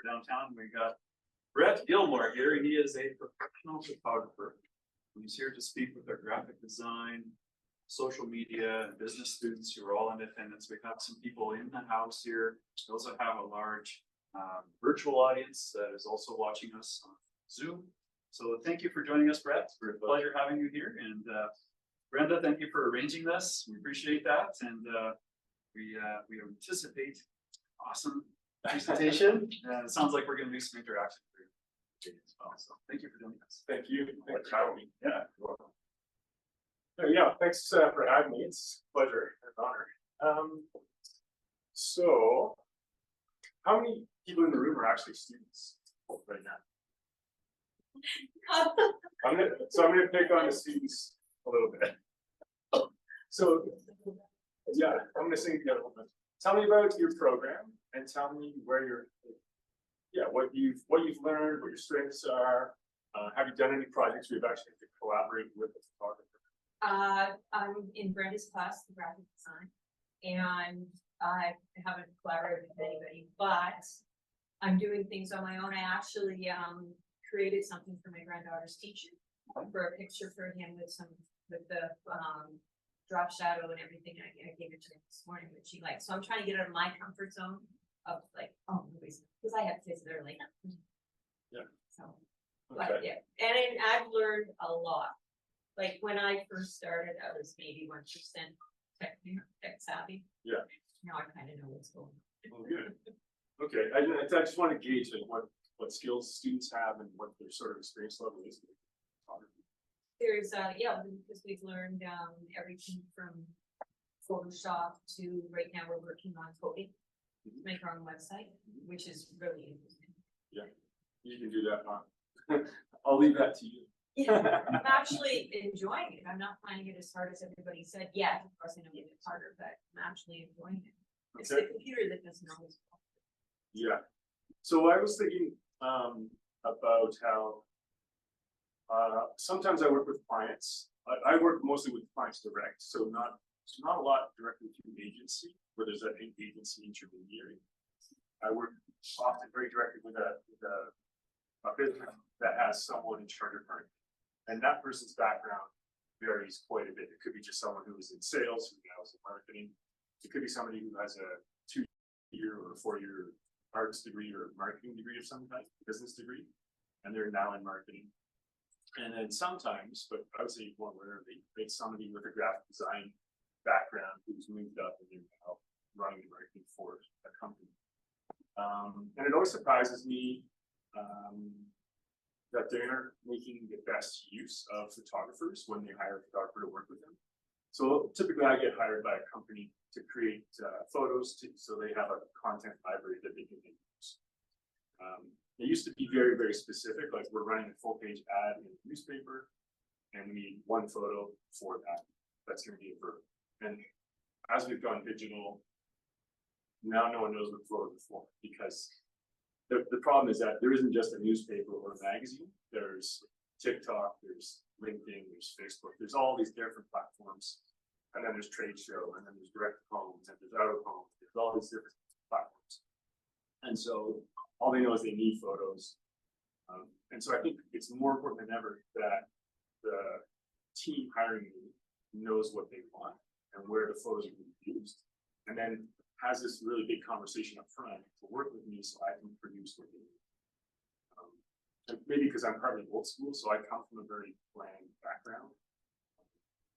Downtown, we got Brett Gilmour here. He is a professional photographer. He's here to speak with our graphic design, social media, and business students who are all in attendance. We have some people in the house here. We also have a large virtual audience that is also watching us on Zoom. So thank you for joining us, Brett. It's a pleasure having you here. And Brenda, thank you for arranging this. We appreciate that. And we anticipate awesome presentation. It sounds like we're going to do some interaction as well. So thank you for doing this. Thank you. Thanks for having me. Yeah. Yeah, thanks for having me. It's a pleasure and an honor. So, how many people in the room are actually students right now? I'm gonna pick on the students a little bit. So, yeah, I'm gonna sing together a little bit. Tell me about your program and tell me where what you've learned, what your strengths are. Have you done any projects where you've actually had to collaborate with a photographer? I'm in Brenda's class, the graphic design, and I haven't collaborated with anybody, but I'm doing things on my own. I actually created something for my granddaughter's teacher for a picture for him with the drop shadow and everything. I gave it to her this morning, which she liked. So I'm trying to get out of my comfort zone of like, because I have kids that are like, yeah. So, but yeah, and I've learned a lot. Like when I first started, I was maybe 1% tech savvy. Yeah. Now I kind of know what's going on. Oh, good. Okay, I just want to gauge what skills students have and what their sort of experience level is. There's because we've learned everything from Photoshop to right now we're working on coding to make our own website, which is really interesting. Yeah, you can do that, huh? I'll leave that to you. Yeah, I'm actually enjoying it. I'm not finding it as hard as everybody said. Yeah, of course I know it's harder, but I'm actually enjoying it. It's the computer that doesn't always. Yeah. So I was thinking about how sometimes I work with clients. I work mostly with clients direct, so not a lot directly through an agency where there's an agency intermediary. I work often very directly with a business that has someone in charge of marketing, and that person's background varies quite a bit. It could be just someone who was in sales, who now is in marketing. It could be somebody who has a 2-year or 4-year arts degree or marketing degree of some kind, business degree, and they're now in marketing. And then sometimes, but I would say more rarely, it's somebody with a graphic design background who's moved up and they're now running the marketing for a company. And it always surprises me that they're making the best use of photographers when they hire a photographer to work with them. So typically I get hired by a company to create photos so they have a content library that they can use. It used to be very, very specific, like we're running a full page ad in a newspaper and we need one photo for that. That's going to be a verb. And as we've gone digital, now no one knows what photos are for, because the problem is that there isn't just a newspaper or a magazine. There's TikTok, there's LinkedIn, there's Facebook, there's all these different platforms. And then there's trade show, and then there's direct homes, and there's out of home, there's all these different platforms. And so all they know is they need photos. And so I think it's more important than ever that the team hiring me knows what they want and where the photos are being used, and then has this really big conversation up front to work with me so I can produce what they need. And maybe because I'm partly old school, so I come from a very bland background.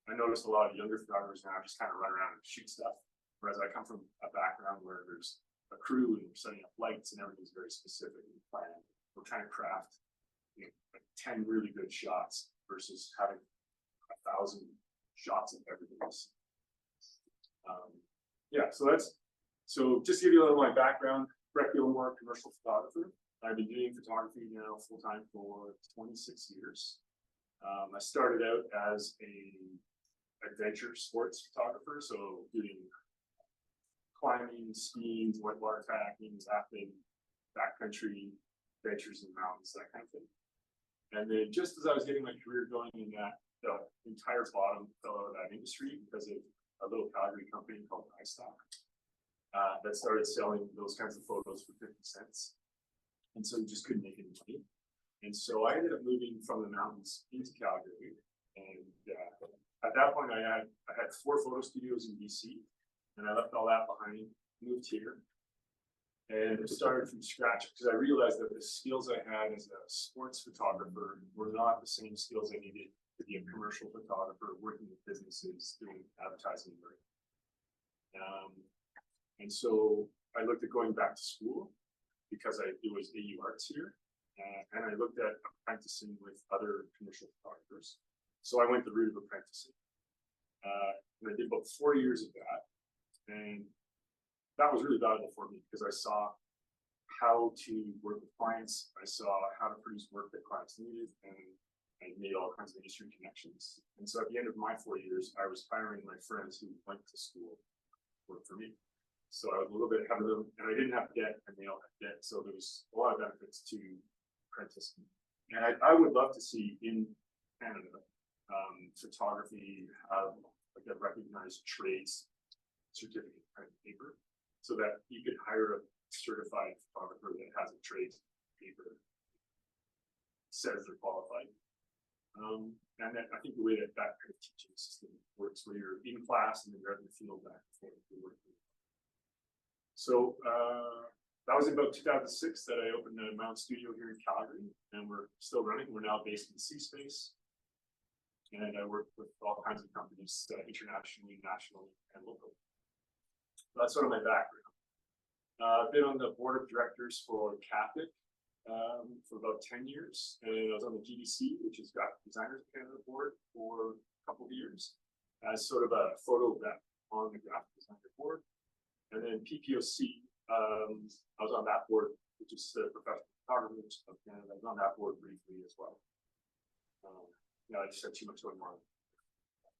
I noticed a lot of younger photographers now just kind of run around and shoot stuff, whereas I come from a background where there's a crew and we're setting up lights and everything's very specific and planned. We're trying to craft like 10 really good shots versus having 1,000 shots of everything else. Yeah, so just to give you a little of my background, Brett Gilmour, commercial photographer. I've been doing photography now full-time for 26 years. I started out as a adventure sports photographer, so doing climbing, skiing, whitewater kayaking, rafting, backcountry adventures in mountains, that kind of thing. And then just as I was getting my career going in that, the entire bottom fell out of that industry because of a little Calgary company called iStock that started selling those kinds of photos for 50 cents. And so we just couldn't make any money. And so I ended up moving from the mountains into Calgary. And at that point, I had 4 photo studios in BC, and I left all that behind, moved here, and started from scratch because I realized that the skills I had as a sports photographer were not the same skills I needed to be a commercial photographer, working with businesses, doing advertising work. And so I looked at going back to school because it was AU Arts here, and I looked at apprenticing with other commercial photographers. So I went the route of apprenticing, and I did about 4 years of that, and that was really valuable for me because I saw how to work with clients. I saw how to produce work that clients needed, and I made all kinds of industry connections. And so at the end of my 4 years, I was hiring my friends who went to school to work for me. So I was a little bit ahead of them, and I didn't have debt, and they all had debt. So there was a lot of benefits to apprenticing. And I would love to see in Canada photography have like a recognized trades certificate kind of paper, so that you could hire a certified photographer that has a trade paper says they're qualified. And then I think the way that kind of teaching system works, where you're in class and then you're out in the field back and forth, you're working. So that was about 2006 that I opened a Mount Studio here in Calgary, and we're still running. We're now based in C Space, and I work with all kinds of companies, internationally, nationally, and locally. That's sort of my background. I've been on the board of directors for CAPIC for about 10 years, and I was on the GDC, which is Graphic Designers Canada board, for a couple of years as sort of a photo rep on the graphic designer board. And then PPOC, I was on that board, which is the Professional Photographers of Canada. I was on that board briefly as well. I just had too much going on.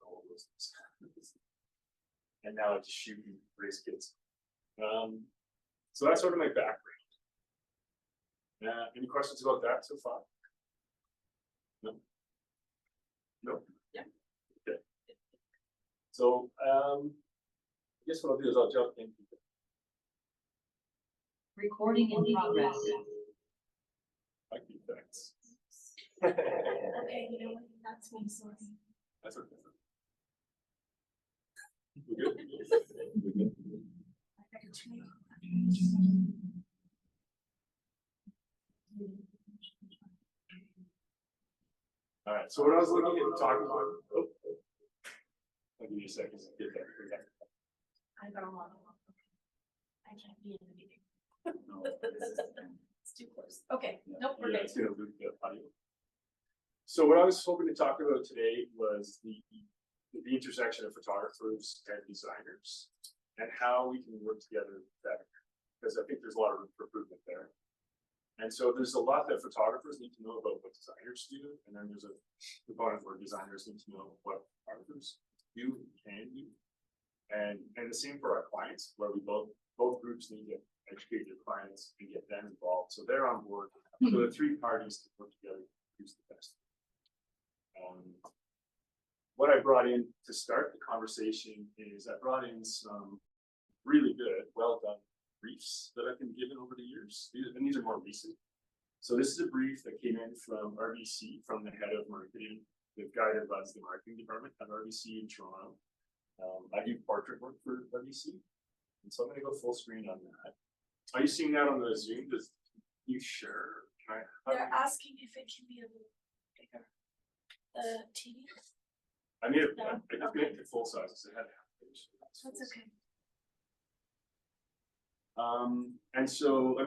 All of those things. And now I just shoot and raise kids. So that's sort of my background. Any questions about that so far? No? No? Yeah. Okay. So I guess what I'll do is I'll jump in. Recording in progress. Like the effects. Okay, you know what? That's me, sorry. That's okay. We're good? We're good. All right, so what I was looking at talking about, I'll give you a second to get that. I don't want to. I can't be in the meeting. It's too close. Okay, nope, we're Yeah, good. it's gonna loop the audio. So what I was hoping to talk about today was the intersection of photographers and designers, and how we can work together better, because I think there's a lot of room for improvement there. And so there's a lot that photographers need to know about what designers do, and then there's a component where designers need to know what photographers do and can do. And the same for our clients, where we both groups need to educate their clients and get them involved, so they're on board. So the 3 parties can work together to produce the best. What I brought in to start the conversation is I brought in some really good, well done briefs that I've been given over the years, and these are more recent. So this is a brief that came in from RBC, from the head of marketing, the guy that runs the marketing department at RBC in Toronto. I do portrait work for RBC, and so I'm going to go full screen on that. Are you seeing that on the Zoom? Does you share? Can I? They're asking if it can be a little bigger. The TV. I made it. No? I just made it full size. So it had half page. That's okay. And so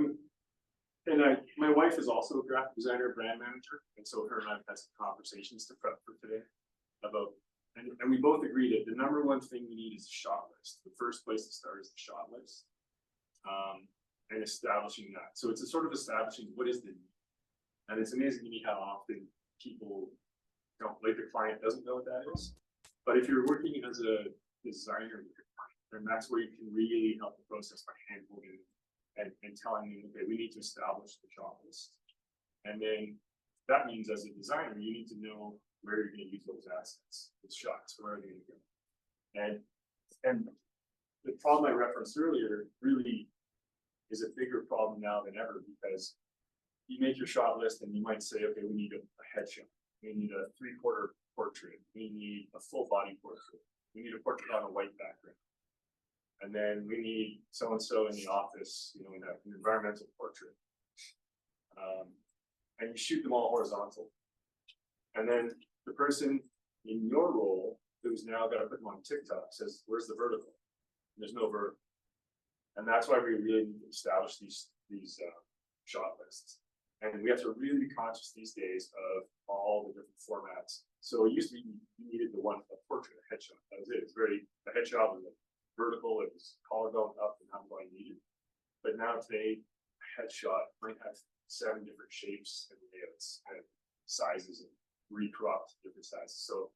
my wife is also a graphic designer, brand manager, and so her and I've had some conversations to prep for today about, and we both agree that the number one thing we need is a shot list. The first place to start is the shot list, and establishing that. So it's a sort of establishing what is the need, and it's amazing to me how often people don't, like, the client doesn't know what that is. But if you're working as a designer with your client, then that's where you can really help the process by hand-holding and telling them, okay, we need to establish the shot list. And then that means, as a designer, you need to know where you're going to use those assets, those shots, where are they going to go. And the problem I referenced earlier really is a bigger problem now than ever, because you make your shot list and you might say, okay, we need a headshot. We need a 3/4 portrait. We need a full body portrait. We need a portrait on a white background. And then we need so-and-so in the office, you know, in an environmental portrait. And you shoot them all horizontal. And then the person in your role who's now got to put them on TikTok says, where's the vertical? And there's no vertical. And that's why we really need to establish these shot lists. And we have to really be conscious these days of all the different formats. So it used to be you needed the one, a portrait, a headshot. That was it. It's very, the headshot was like vertical, it was collarbone up and how I needed. But now today, a headshot might have 7 different shapes and layouts and sizes and recropped different sizes. So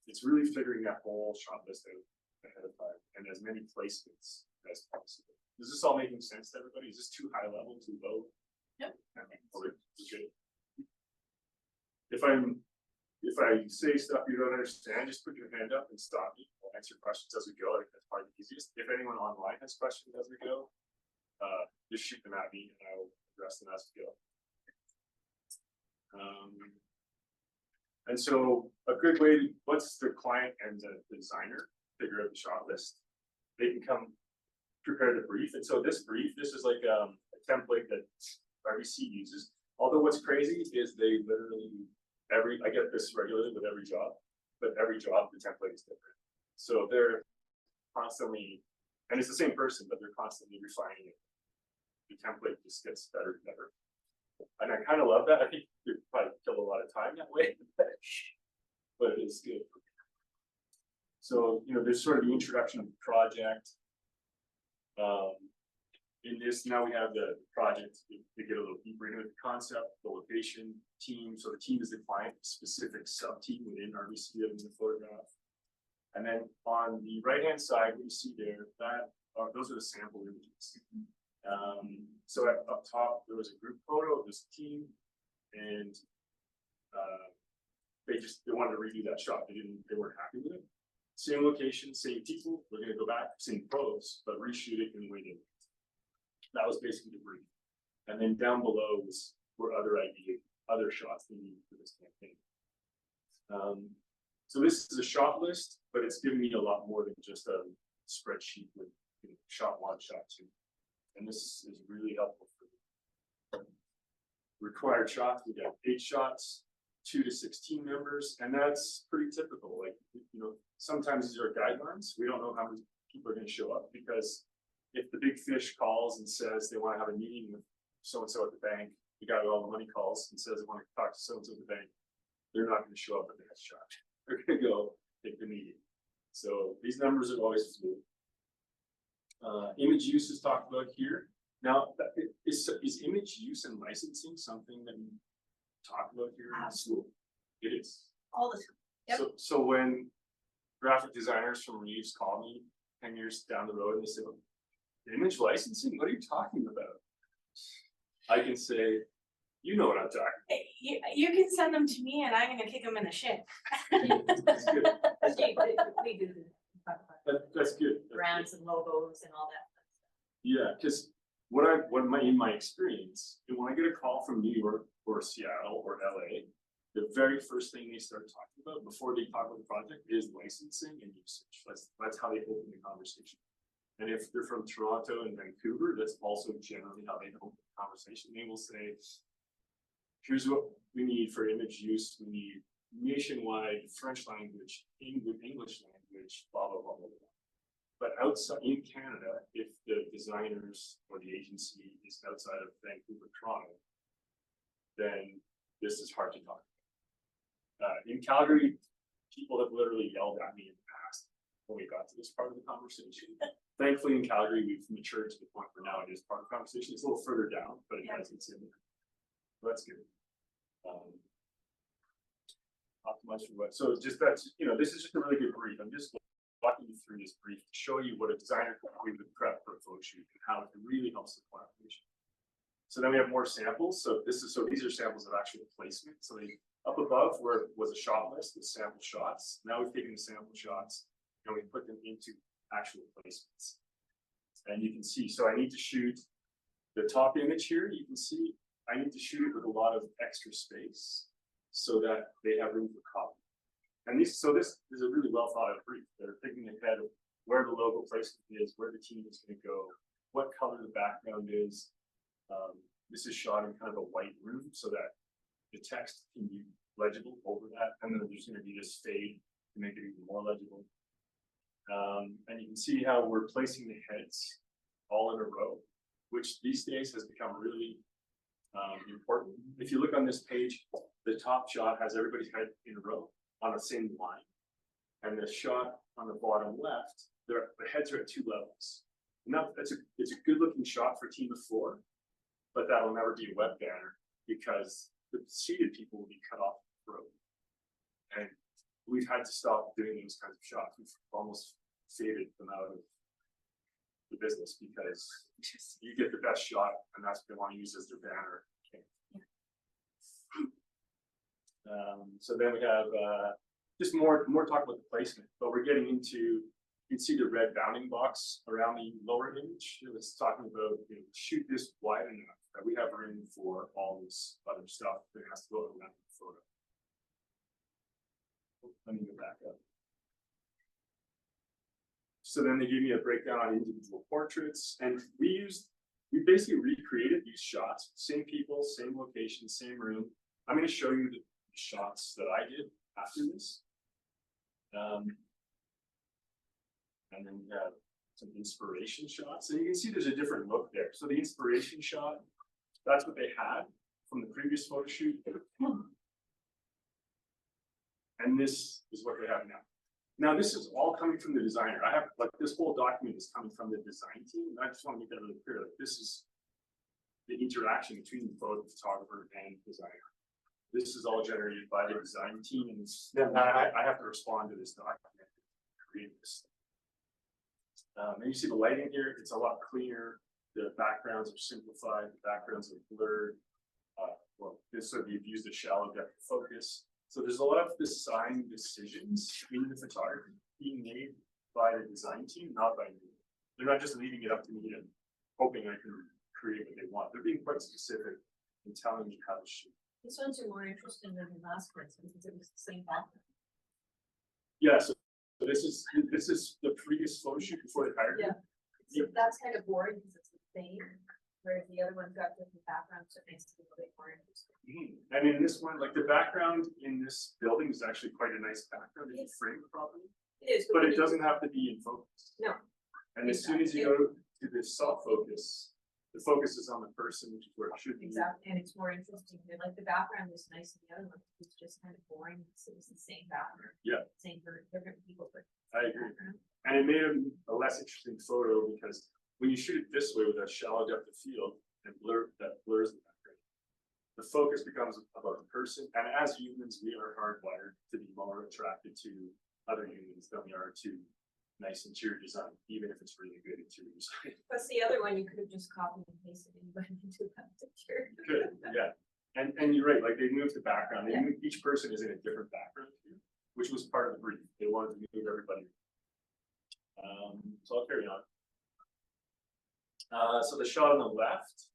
it's really figuring that whole shot list out ahead of time and as many placements as possible. Is this all making sense to everybody? Is this too high level, too low? Yep. Okay. If I say stuff you don't understand, just put your hand up and stop me. I'll answer questions as we go. I think that's probably the easiest. If anyone online has questions as we go, just shoot them at me and I will address them as we go. And so a good way to, once the client and the designer figure out the shot list, they can come prepare the brief. And so this brief, this is like a template that RBC uses. Although what's crazy is they literally, I get this regularly with every job, but every job, the template is different. So they're constantly, and it's the same person, but they're constantly refining it. The template just gets better and better. And I kind of love that. I think you probably kill a lot of time that way, but it's good. So, you know, there's sort of the introduction of the project. In this, now we have the project to get a little deeper into the concept, the location, team. So the team is the client specific sub team within RBC in the photograph. And then on the right hand side, what you see there, those are the sample images. So up top, there was a group photo of this team, and they wanted to redo that shot. They weren't happy with it. Same location, same people. We're going to go back, same photos, but reshoot it and wait it. That was basically the brief. And then down below were other shots we needed for this campaign. So this is a shot list, but it's giving me a lot more than just a spreadsheet with shot 1, shot 2. And this is really helpful for required shots. We got 8 shots, 2 to 16 members, and that's pretty typical. Like, you know, sometimes these are guidelines. We don't know how many people are going to show up, because if the big fish calls and says they want to have a meeting with so-and-so at the bank, the guy with all the money calls and says they want to talk to so-and-so at the bank, they're not going to show up at the next shot. They're going to go take the meeting. So these numbers are always fluid. Image use is talked about here. Now, is image use and licensing something that we talk about here in school? It is. All the time. Yep. So when graphic designers from Reeves call me 10 years down the road and they say, image licensing, what are you talking about? I can say, you know what I'm talking about. You can send them to me and I'm gonna kick them in the shit. That's good. We do talk about That's good. brands and logos and all that. Yeah, because in my experience, when I get a call from New York or Seattle or LA, the very first thing they start talking about before they talk about the project is licensing and usage. That's how they open the conversation. And if they're from Toronto and Vancouver, that's also generally how they open the conversation. They will say, here's what we need for image use. We need nationwide French language, English language, blah, blah, blah, blah, blah. But outside in Canada, if the designers or the agency is outside of Vancouver, Toronto, then this is hard to talk about. In Calgary, people have literally yelled at me in the past when we got to this part of the conversation. Thankfully, in Calgary, we've matured to the point where now it is part of the conversation. It's a little further down, but it has its in there. So that's good. Optimize for what? So just that's, this is just a really good brief. I'm just walking you through this brief to show you what a designer can do with prep for a photo shoot and how it really helps the collaboration. So then we have more samples. So these are samples of actual placement. So up above where was a shot list with sample shots. Now we've taken the sample shots and we put them into actual placements. And you can see, so I need to shoot the top image here. You can see I need to shoot it with a lot of extra space so that they have room for copy. And this is a really well thought out brief. They're thinking ahead of where the logo placement is, where the team is going to go, what color the background is. This is shot in kind of a white room so that the text can be legible over that, and then there's going to be this fade to make it even more legible. And you can see how we're placing the heads all in a row, which these days has become really important. If you look on this page, the top shot has everybody's head in a row on the same line, and the shot on the bottom left, the heads are at 2 levels. Now it's a good looking shot for team of 4, but that'll never be a web banner because the seated people will be cut off the road. And we've had to stop doing those kinds of shots. We've almost faded them out of the business because you get the best shot, and that's what they want to use as their banner. So then we have just more talk about the placement, but we're getting into, you can see the red bounding box around the lower image. It's talking about, shoot this wide enough that we have room for all this other stuff that has to go around the photo. Let me go back up. So then they give me a breakdown on individual portraits, and we basically recreated these shots, same people, same location, same room. I'm going to show you the shots that I did after this. And then we have some inspiration shots, and you can see there's a different look there. So the inspiration shot, that's what they had from the previous photo shoot. And this is what they have now. Now, this is all coming from the designer. I have, like, this whole document is coming from the design team. And I just want to make that really clear. Like, this is the interaction between the photographer and designer. This is all generated by the design team, and then I have to respond to this document to create this. And you see the lighting here, it's a lot cleaner. The backgrounds are simplified, the backgrounds are blurred. You've used a shallow depth of focus. So there's a lot of design decisions in the photography being made by the design team, not by me. They're not just leaving it up to me and hoping I can create what they want. They're being quite specific in telling me how to shoot. These ones are more interesting than the last ones because it was the same background. Yeah, so this is the previous photo shoot before they hired me. Yeah. So that's kind of boring because it's the same, whereas the other one's got different backgrounds, so it makes it a little bit more interesting. And in this one, like the background in this building is actually quite a nice background. It's framed properly. It is, but it doesn't have to be in focus. No. And as soon as you go to this soft focus, the focus is on the person, which is where it should be. Exactly, and it's more interesting. Like the background was nice, and the other one was just kind of boring. So it was the same background. Yeah. Same for different people, but I agree. And it made a less interesting photo because when you shoot it this way with a shallow depth of field and that blurs the background, the focus becomes about the person. And as humans, we are hardwired to be more attracted to other humans than we are to nice interior design, even if it's really good interior design. Plus the other one, you could have just copied and pasted anybody into that picture. Good, yeah. And you're right, like they moved the background. They moved, each person is in a different background here, which was part of the brief. They wanted to move everybody. So I'll carry on. So the shot on the left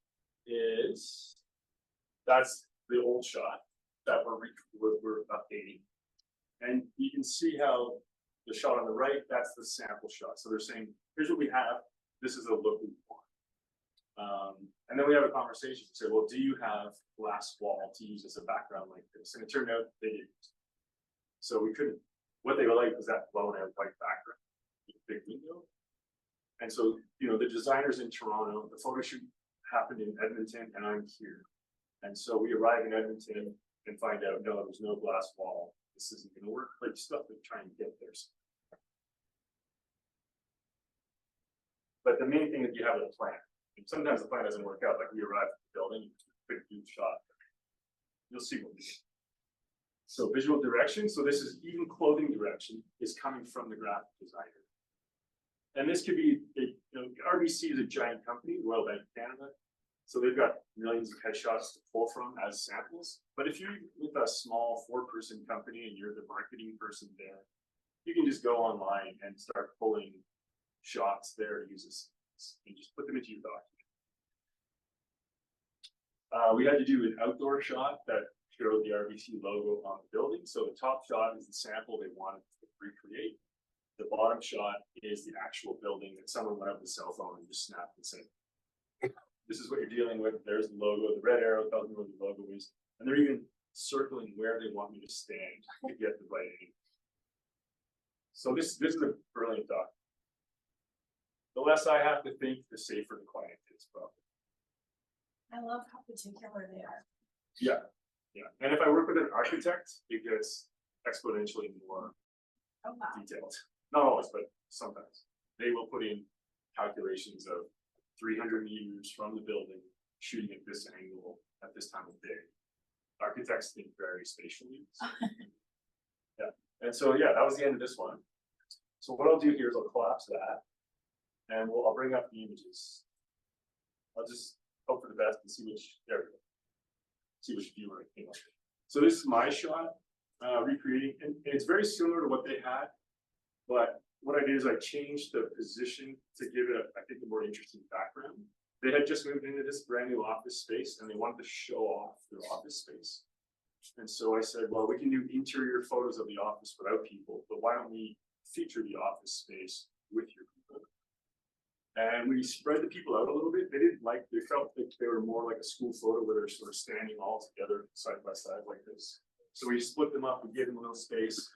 that's the old shot that we're updating. And you can see how the shot on the right, that's the sample shot. So they're saying, here's what we have. This is the look we want. And then we have a conversation. Say, well, do you have glass wall to use as a background like this? And it turned out they didn't. So we couldn't. What they liked was that blown out white background, big window. And so, the designers in Toronto, the photo shoot happened in Edmonton, and I'm here. And so we arrive in Edmonton and find out, no, there's no glass wall. This isn't going to work. Like stuff to try and get there. But the main thing is you have a plan. And sometimes the plan doesn't work out. Like we arrive at the building, quick huge shot. You'll see what we do. So visual direction. So this is even clothing direction is coming from the graphic designer. And this could be, RBC is a giant company, Royal Bank of Canada. So they've got millions of headshots to pull from as samples. But if you're with a small 4-person company and you're the marketing person there, you can just go online and start pulling shots there to use as and just put them into your document. We had to do an outdoor shot that showed the RBC logo on the building. So the top shot is the sample they wanted to recreate. The bottom shot is the actual building that someone went up with a cell phone and just snapped and said, this is what you're dealing with. There's the logo. The red arrow tells me where the logo is. And they're even circling where they want me to stand to get the right angle. So this is a brilliant doc. The less I have to think, the safer the client is, probably. I love how particular they are. Yeah, yeah. And if I work with an architect, it gets exponentially more Oh, wow. detailed. Not always, but sometimes. They will put in calculations of 300 meters from the building, shooting at this angle at this time of day. Architects think very spatially. Yeah, and so yeah, that was the end of this one. So what I'll do here is I'll collapse that, and I'll bring up the images. I'll just hope for the best and see which, there we go. See which viewer it came up. So this is my shot, recreating, and it's very similar to what they had, but what I did is I changed the position to give it, I think, a more interesting background. They had just moved into this brand new office space and they wanted to show off their office space. And so I said, well, we can do interior photos of the office without people, but why don't we feature the office space with your people? And we spread the people out a little bit. They felt like they were more like a school photo where they're sort of standing all together side by side like this. So we split them up, we gave them a little space.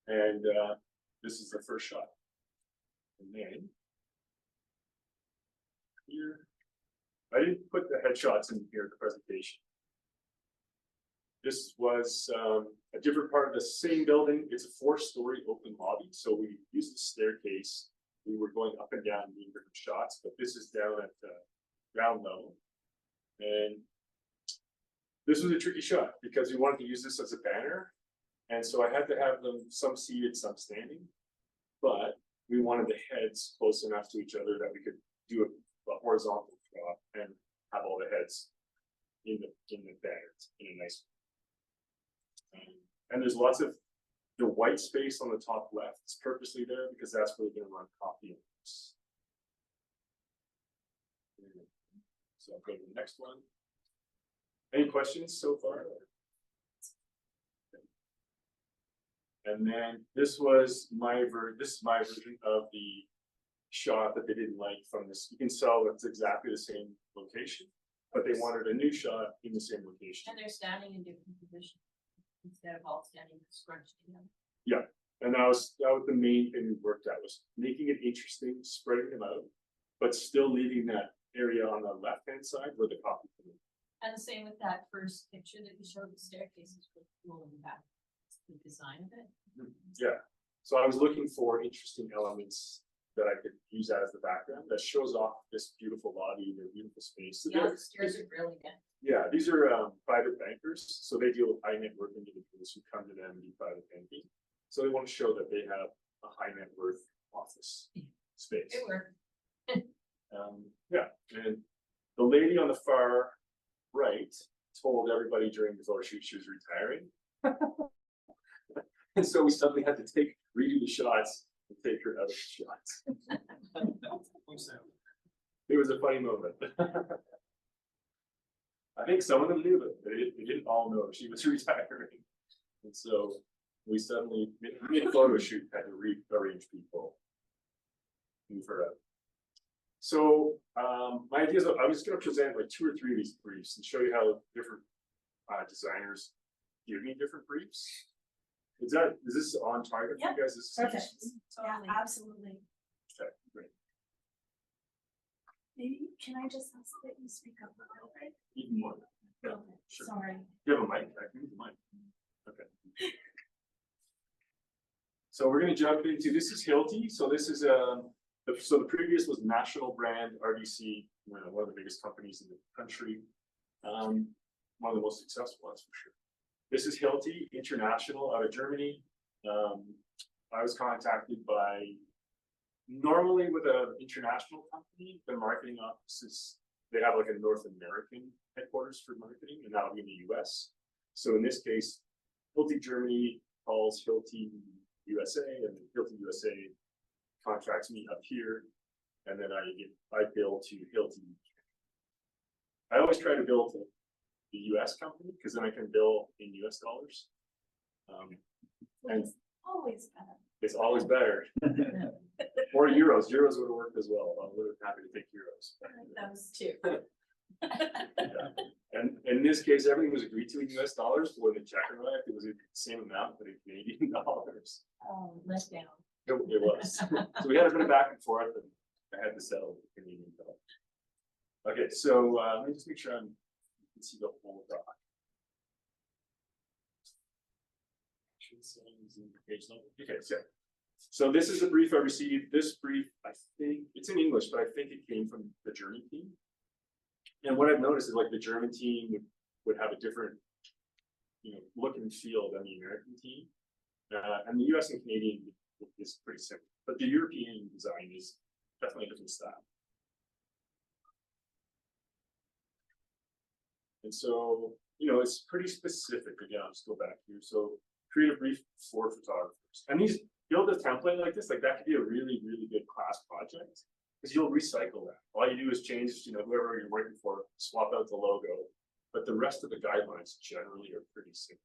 And this is the first shot. And then here, I didn't put the headshots in here in the presentation. This was a different part of the same building. It's a 4-story open lobby. So we used the staircase. We were going up and down doing different shots, but this is down at ground level. And this was a tricky shot because we wanted to use this as a banner. And so I had to have them some seated, some standing, but we wanted the heads close enough to each other that we could do a horizontal shot and have all the heads in the banners in a nice way. And there's lots of the white space on the top left is purposely there because that's where we're going to run copy. So I'll go to the next one. Any questions so far? And then this was my version of the shot that they didn't like from this. You can tell it's exactly the same location, but they wanted a new shot in the same location. And they're standing in different positions instead of all standing scrunched together. Yeah, and that was the main thing we worked at, was making it interesting, spreading them out, but still leaving that area on the left-hand side where the copy came in. And the same with that first picture that you showed, the staircases with cool in the back. The design of it. Yeah, so I was looking for interesting elements that I could use as the background that shows off this beautiful lobby, their beautiful space. So yeah, the stairs are really good. Yeah, these are private bankers, so they deal with high net worth individuals who come to them and do private banking. So they want to show that they have a high net worth office space. It worked. Yeah, and the lady on the far right told everybody during the photo shoot she was retiring. And so we suddenly had to redo the shots and take her out of the shots. It was a funny moment. I think some of them knew it, but they didn't all know she was retiring. And so we suddenly, mid photo shoot, had to rearrange people, move her out. So my idea is I was going to present like 2 or 3 of these briefs and show you how different designers give me different briefs. Is this on target for you guys? This is Perfect. Totally. Yeah, absolutely. okay, great. Maybe, can I just ask that you speak up a little bit? Even more. Yeah, Okay, sure. sorry. You have a mic? I can use the mic. Okay. So we're going to jump into, this is Hilti. So this is so the previous was national brand RDC, one of the biggest companies in the country. One of the most successful, that's for sure. This is Hilti International out of Germany. I was contacted by, normally with an international company, the marketing offices, they have like a North American headquarters for marketing, and that'll be in the US. So in this case, Hilti Germany calls Hilti USA, and Hilti USA contracts me up here, and then I bill to Hilti. I always try to bill to the US company, because then I can bill in US dollars. And Always better. it's always better. Or euros, euros would have worked as well. I'm really happy to take euros. Those two. And in this case, everything was agreed to in US dollars. When the check arrived, it was the same amount, but in Canadian dollars. Let down. It was. So we had a bit of back and forth, and I had to settle the Canadian dollar. Okay, so let me just make sure you can see the whole doc. Okay, so this is the brief I received. This brief, I think it's in English, but I think it came from the German team. And what I've noticed is like the German team would have a different, look and feel than the American team. And the US and Canadian is pretty similar, but the European design is definitely a different style. And so, it's pretty specific. Again, I'll just go back here. So create a brief for photographers. And build a template like this, like that could be a really, really good class project, because you'll recycle that. All you do is change, whoever you're working for, swap out the logo, but the rest of the guidelines generally are pretty simple.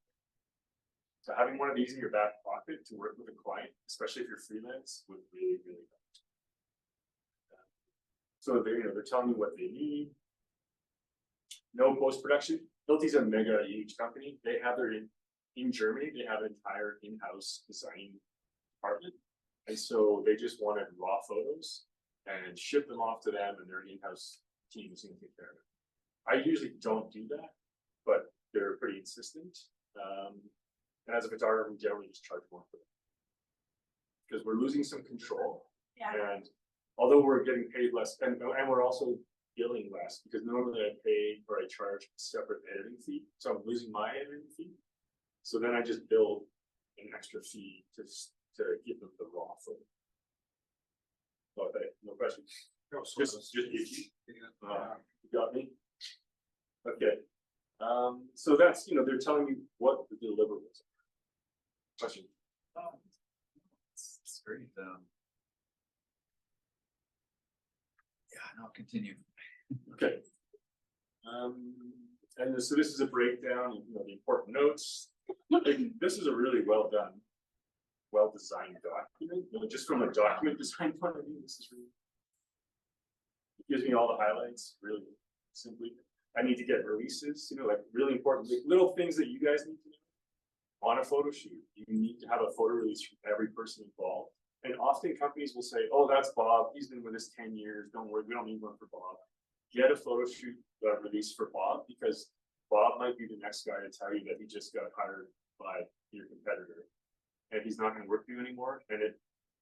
So having one of these in your back pocket to work with a client, especially if you're freelance, would really, really help. So they're telling you what they need. No post-production. Hilti's a mega huge company. They have in Germany, they have an entire in-house design department. And so they just wanted raw photos and ship them off to them, and their in-house team is going to take care of it. I usually don't do that, but they're pretty insistent. And as a photographer, we generally just charge more for it, because we're losing some control. Yeah. And although we're getting paid less, and we're also billing less, because normally I pay or I charge a separate editing fee. So I'm losing my editing fee. So then I just bill an extra fee to give them the raw photo. Okay, no questions. No, Just you got me. Okay. So that's, they're telling you what the deliverables are. Question. It's great. Yeah, no, continue. Okay. And so this is a breakdown of the important notes. This is a really well done, well designed document. Just from a document design point of view, this is really, it gives me all the highlights really simply. I need to get releases, like really important, like little things that you guys need to know. On a photo shoot, you need to have a photo release from every person involved. And often companies will say, oh, that's Bob, he's been with us 10 years, don't worry, we don't need one for Bob. Get a photo shoot release for Bob, because Bob might be the next guy to tell you that he just got hired by your competitor, and he's not going to work for you anymore. And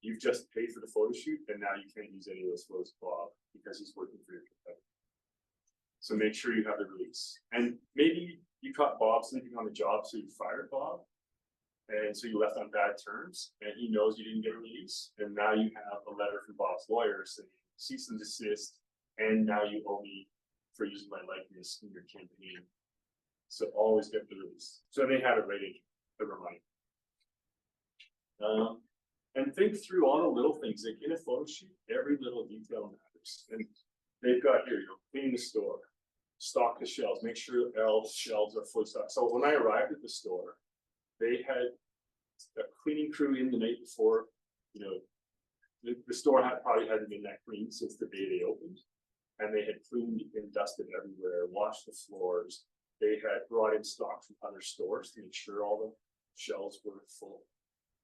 you've just paid for the photo shoot, and now you can't use any of those photos of Bob because he's working for your competitor. So make sure you have the release. And maybe you caught Bob sleeping on the job, so you fired Bob, and so you left on bad terms, and he knows you didn't get a release, and now you have a letter from Bob's lawyer saying cease and desist, and now you owe me for using my likeness in your campaign. So always get the release. So they have it right in the reminder. And think through all the little things. Like in a photo shoot, every little detail matters. And they've got here, clean the store, stock the shelves, make sure all the shelves are fully stocked. So when I arrived at the store, they had a cleaning crew in the night before. The store probably hadn't been that clean since the day they opened. And they had cleaned and dusted everywhere, washed the floors. They had brought in stock from other stores to make sure all the shelves were full.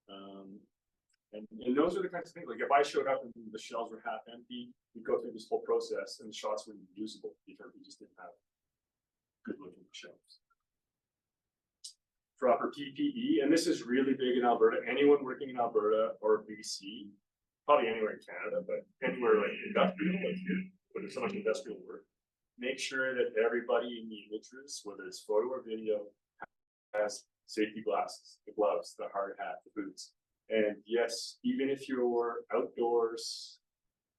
And those are the kinds of things, like if I showed up and the shelves were half empty, we'd go through this whole process and the shots were unusable because we just didn't have good looking shelves. Proper PPE, and this is really big in Alberta. Anyone working in Alberta or BC, probably anywhere in Canada, but anywhere like industrial, like here, where there's so much industrial work, make sure that everybody in the images, whether it's photo or video, has safety glasses, the gloves, the hard hat, the boots. And yes, even if you're outdoors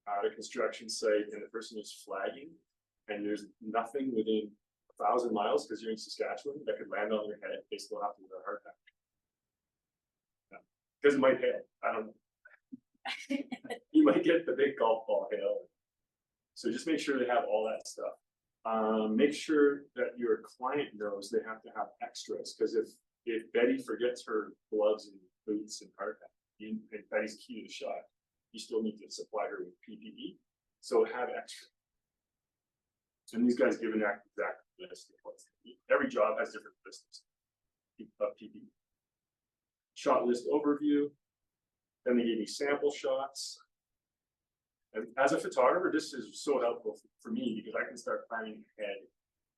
at a construction site and the person is flagging and there's nothing within 1,000 miles because you're in Saskatchewan that could land on your head, they still have to wear a hard hat. Because it might hail. I don't know. You might get the big golf ball hail. So just make sure they have all that stuff. Make sure that your client knows they have to have extras, because if Betty forgets her gloves and boots and hard hat, and Betty's key to the shot, you still need to supply her with PPE. So have extra. And these guys give an exact list of what's needed. Every job has different lists of PPE. Shot list overview. Then they gave me sample shots. And as a photographer, this is so helpful for me because I can start planning ahead.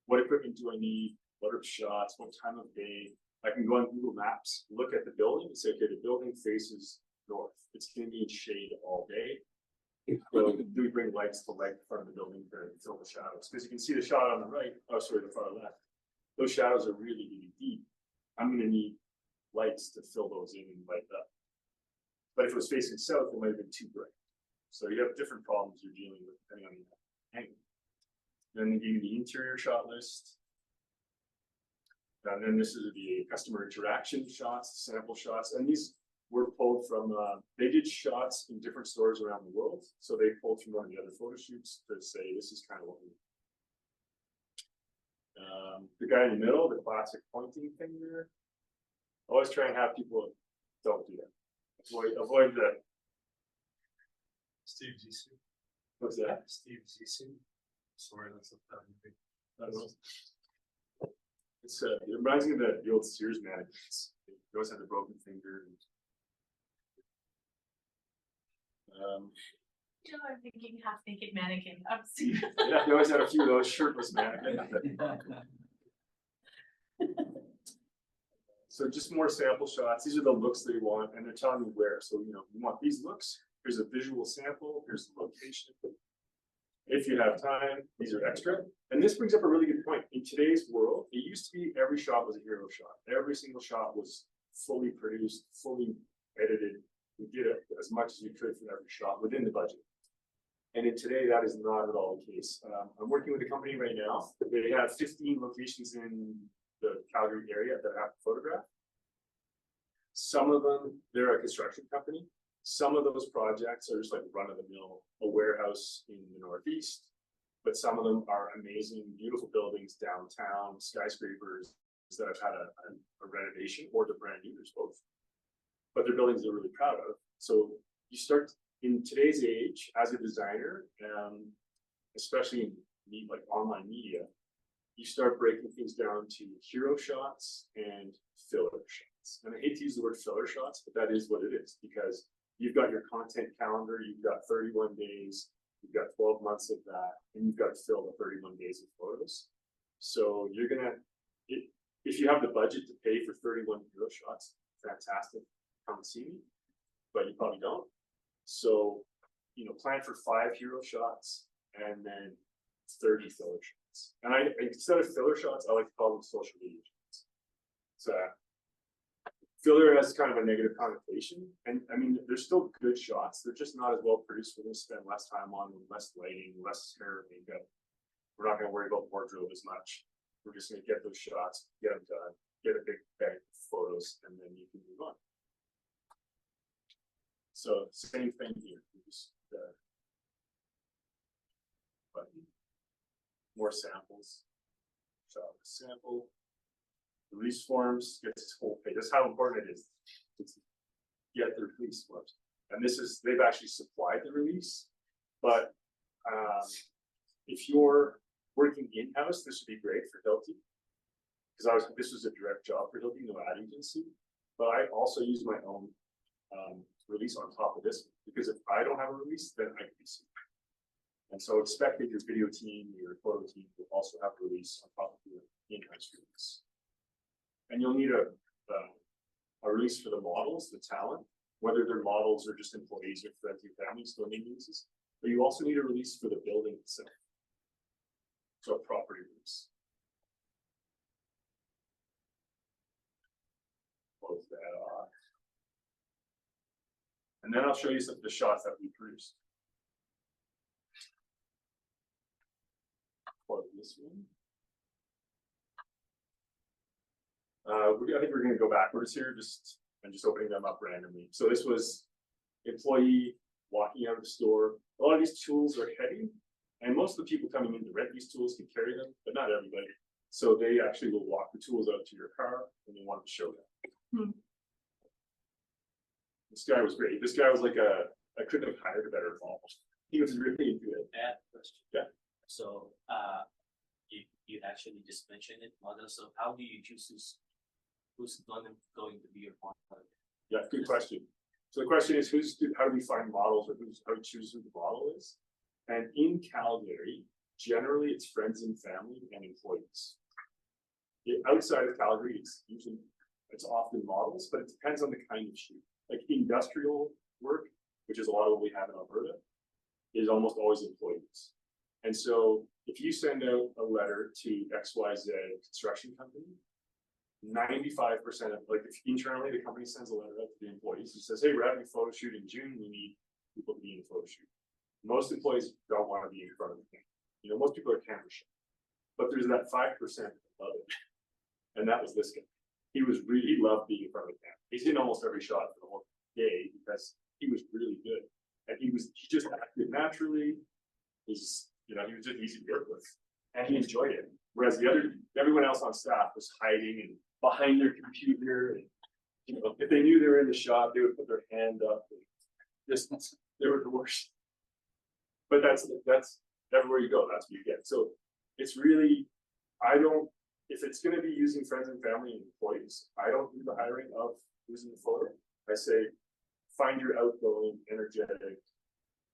What equipment do I need? What are the shots? What time of day? I can go on Google Maps, look at the building and say, okay, the building faces north. It's going to be in shade all day. So do we bring lights to light in front of the building to fill the shadows? Because you can see the shot on the right, oh sorry, the far left. Those shadows are really, really deep. I'm going to need lights to fill those in and light up. But if it was facing south, it might have been too bright. So you have different problems you're dealing with depending on the angle. Then they give you the interior shot list. And then this is the customer interaction shots, sample shots, and these were pulled from, they did shots in different stores around the world. So they pulled from one of the other photo shoots to say, this is kind of what we the guy in the middle, the classic pointing finger. Always try and have people don't do that. Avoid the Steve Zissou. what's that? Steve Zissou. Sorry, that's a big. I don't know. It's it reminds me of the old Sears mannequins. They always had the broken finger. You know, I'm thinking half naked mannequin. Yeah, they always had a few of those shirtless mannequins. So just more sample shots. These are the looks they want, and they're telling you where. So you want these looks. Here's a visual sample. Here's the location. If you have time, these are extra. And this brings up a really good point. In today's world, it used to be every shot was a hero shot. Every single shot was fully produced, fully edited. We did it as much as we could for every shot within the budget. And in today, that is not at all the case. I'm working with a company right now. They have 15 locations in the Calgary area that I have to photograph. Some of them, they're a construction company. Some of those projects are just like run-of-the-mill, a warehouse in the Northeast, but some of them are amazing, beautiful buildings downtown, skyscrapers that have had a renovation, or they're brand new, there's both. But they're buildings they're really proud of. So you start in today's age as a designer, especially in like online media, you start breaking things down to hero shots and filler shots. And I hate to use the word filler shots, but that is what it is, because you've got your content calendar, you've got 31 days, you've got 12 months of that, and you've got to fill the 31 days of photos. So you're gonna, if you have the budget to pay for 31 hero shots, fantastic, come and see me, but you probably don't. So, plan for 5 hero shots and then 30 filler shots. And instead of filler shots, I like to call them social media shots. So filler has kind of a negative connotation, and I mean, they're still good shots. They're just not as well produced. We're going to spend less time on them, less lighting, less hair makeup. We're not going to worry about wardrobe as much. We're just going to get those shots, get them done, get a big bag of photos, and then you can move on. So same thing here. Just, more samples. Shot with sample. Release forms gets its whole page. That's how important it is to get the release forms. And this is, they've actually supplied the release, but if you're working in-house, this would be great for Hilti, because this was a direct job for Hilti, no ad agency. But I also use my own release on top of this, because if I don't have a release, then I can be sued. And so expect that your video team, your photo team will also have a release on top of your in-house release. And you'll need a release for the models, the talent, whether they're models or just employees or friends and families still need releases. But you also need a release for the building itself. So a property release. Close that off. And then I'll show you some of the shots that we produced. Close this one. I think we're going to go backwards here, I'm just opening them up randomly. So this was employee walking out of the store. A lot of these tools are heavy, And most of the people coming in to rent these tools can carry them, but not everybody. So they actually will walk the tools out to your car and they want to show them. This guy was great. This guy was like I couldn't have hired a better involved. He was really good. I have a question. Yeah. So, you actually just mentioned it, model, so how do you choose who's going to be your partner? Yeah, good question. So the question is, how do we find models, or how do we choose who the model is? And in Calgary, generally it's friends and family and employees. Outside of Calgary, it's often models, but it depends on the kind of shoot. Like industrial work, which is a lot of what we have in Alberta, is almost always employees. And so if you send out a letter to XYZ construction company, 95% of, like, if internally the company sends a letter out to the employees, it says, hey, we're having a photo shoot in June, we need people to be in a photo shoot. Most employees don't want to be in front of the camera. You know, most people are camera shy. But there's that 5% of it. And that was this guy. He loved being in front of the camera. He's in almost every shot for the whole day because he was really good. And he just acted naturally. He was just easy to work with. And he enjoyed it. Whereas everyone else on staff was hiding and behind their computer. And, if they knew they were in the shot, they would put their hand up. And they were the worst. But that's everywhere you go, that's what you get. So it's really, if it's going to be using friends and family and employees, I don't do the hiring of who's in the photo. I say, find your outgoing, energetic,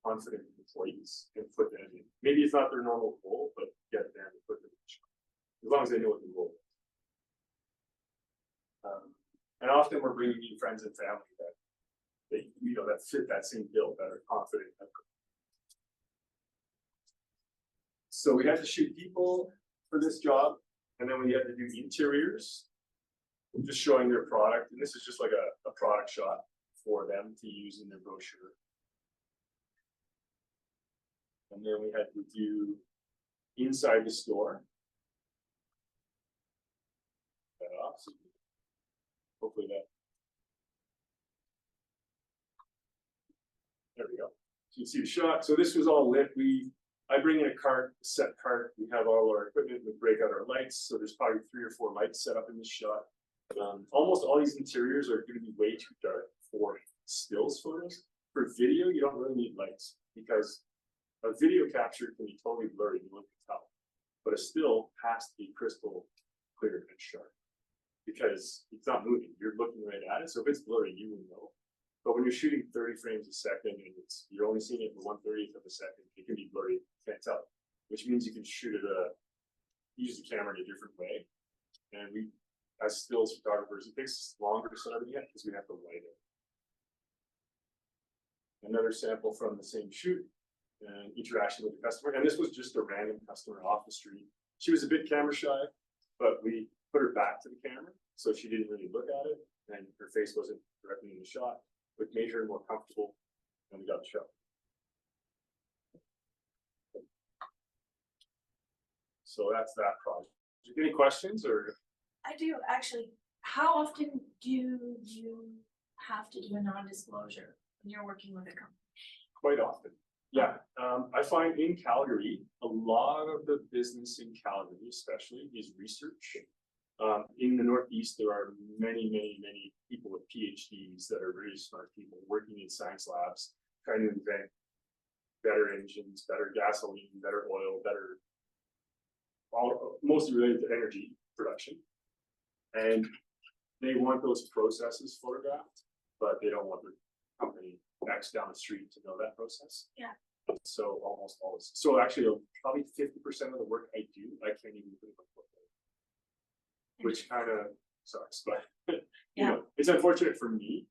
confident employees and put them in. Maybe it's not their normal role, but get them and put them in the shot. As long as they know what the role is. And often we're bringing in friends and family that fit that same bill, that are confident. So we had to shoot people for this job, and then we had to do interiors, just showing their product. And this is just like a product shot for them to use in their brochure. And then we had to do inside the store. Hopefully that. There we go. So you can see the shot. So this was all lit. I bring in a set cart. We have all our equipment. We break out our lights. So there's probably 3 or 4 lights set up in this shot. Almost all these interiors are going to be way too dark for stills photos. For video, you don't really need lights because a video capture can be totally blurry. No one can tell. But a still has to be crystal clear and sharp because it's not moving. You're looking right at it. So if it's blurry, you will know. But when you're shooting 30 frames a second and you're only seeing it for 1/30th of a second, it can be blurry. You can't tell, which means you can shoot it use the camera in a different way. And we, as stills photographers, it takes longer to set everything up because we have to light it. Another sample from the same shoot and interaction with the customer. And this was just a random customer off the street. She was a bit camera shy, but we put her back to the camera, so she didn't really look at it, and her face wasn't directly in the shot, which made her more comfortable, and we got the shot. So that's that project. Any questions or? I do actually. How often do you have to do a non-disclosure when you're working with a company? Quite often. Yeah, I find in Calgary, a lot of the business in Calgary especially is research. In the Northeast, there are many people with PhDs that are really smart people working in science labs, trying to invent better engines, better gasoline, better oil, mostly related to energy production. And they want those processes photographed, but they don't want the company X down the street to know that process. Yeah. So almost always. So actually, probably 50% of the work I do, I can't even put in my portfolio, which kind of sucks. But it's unfortunate for me.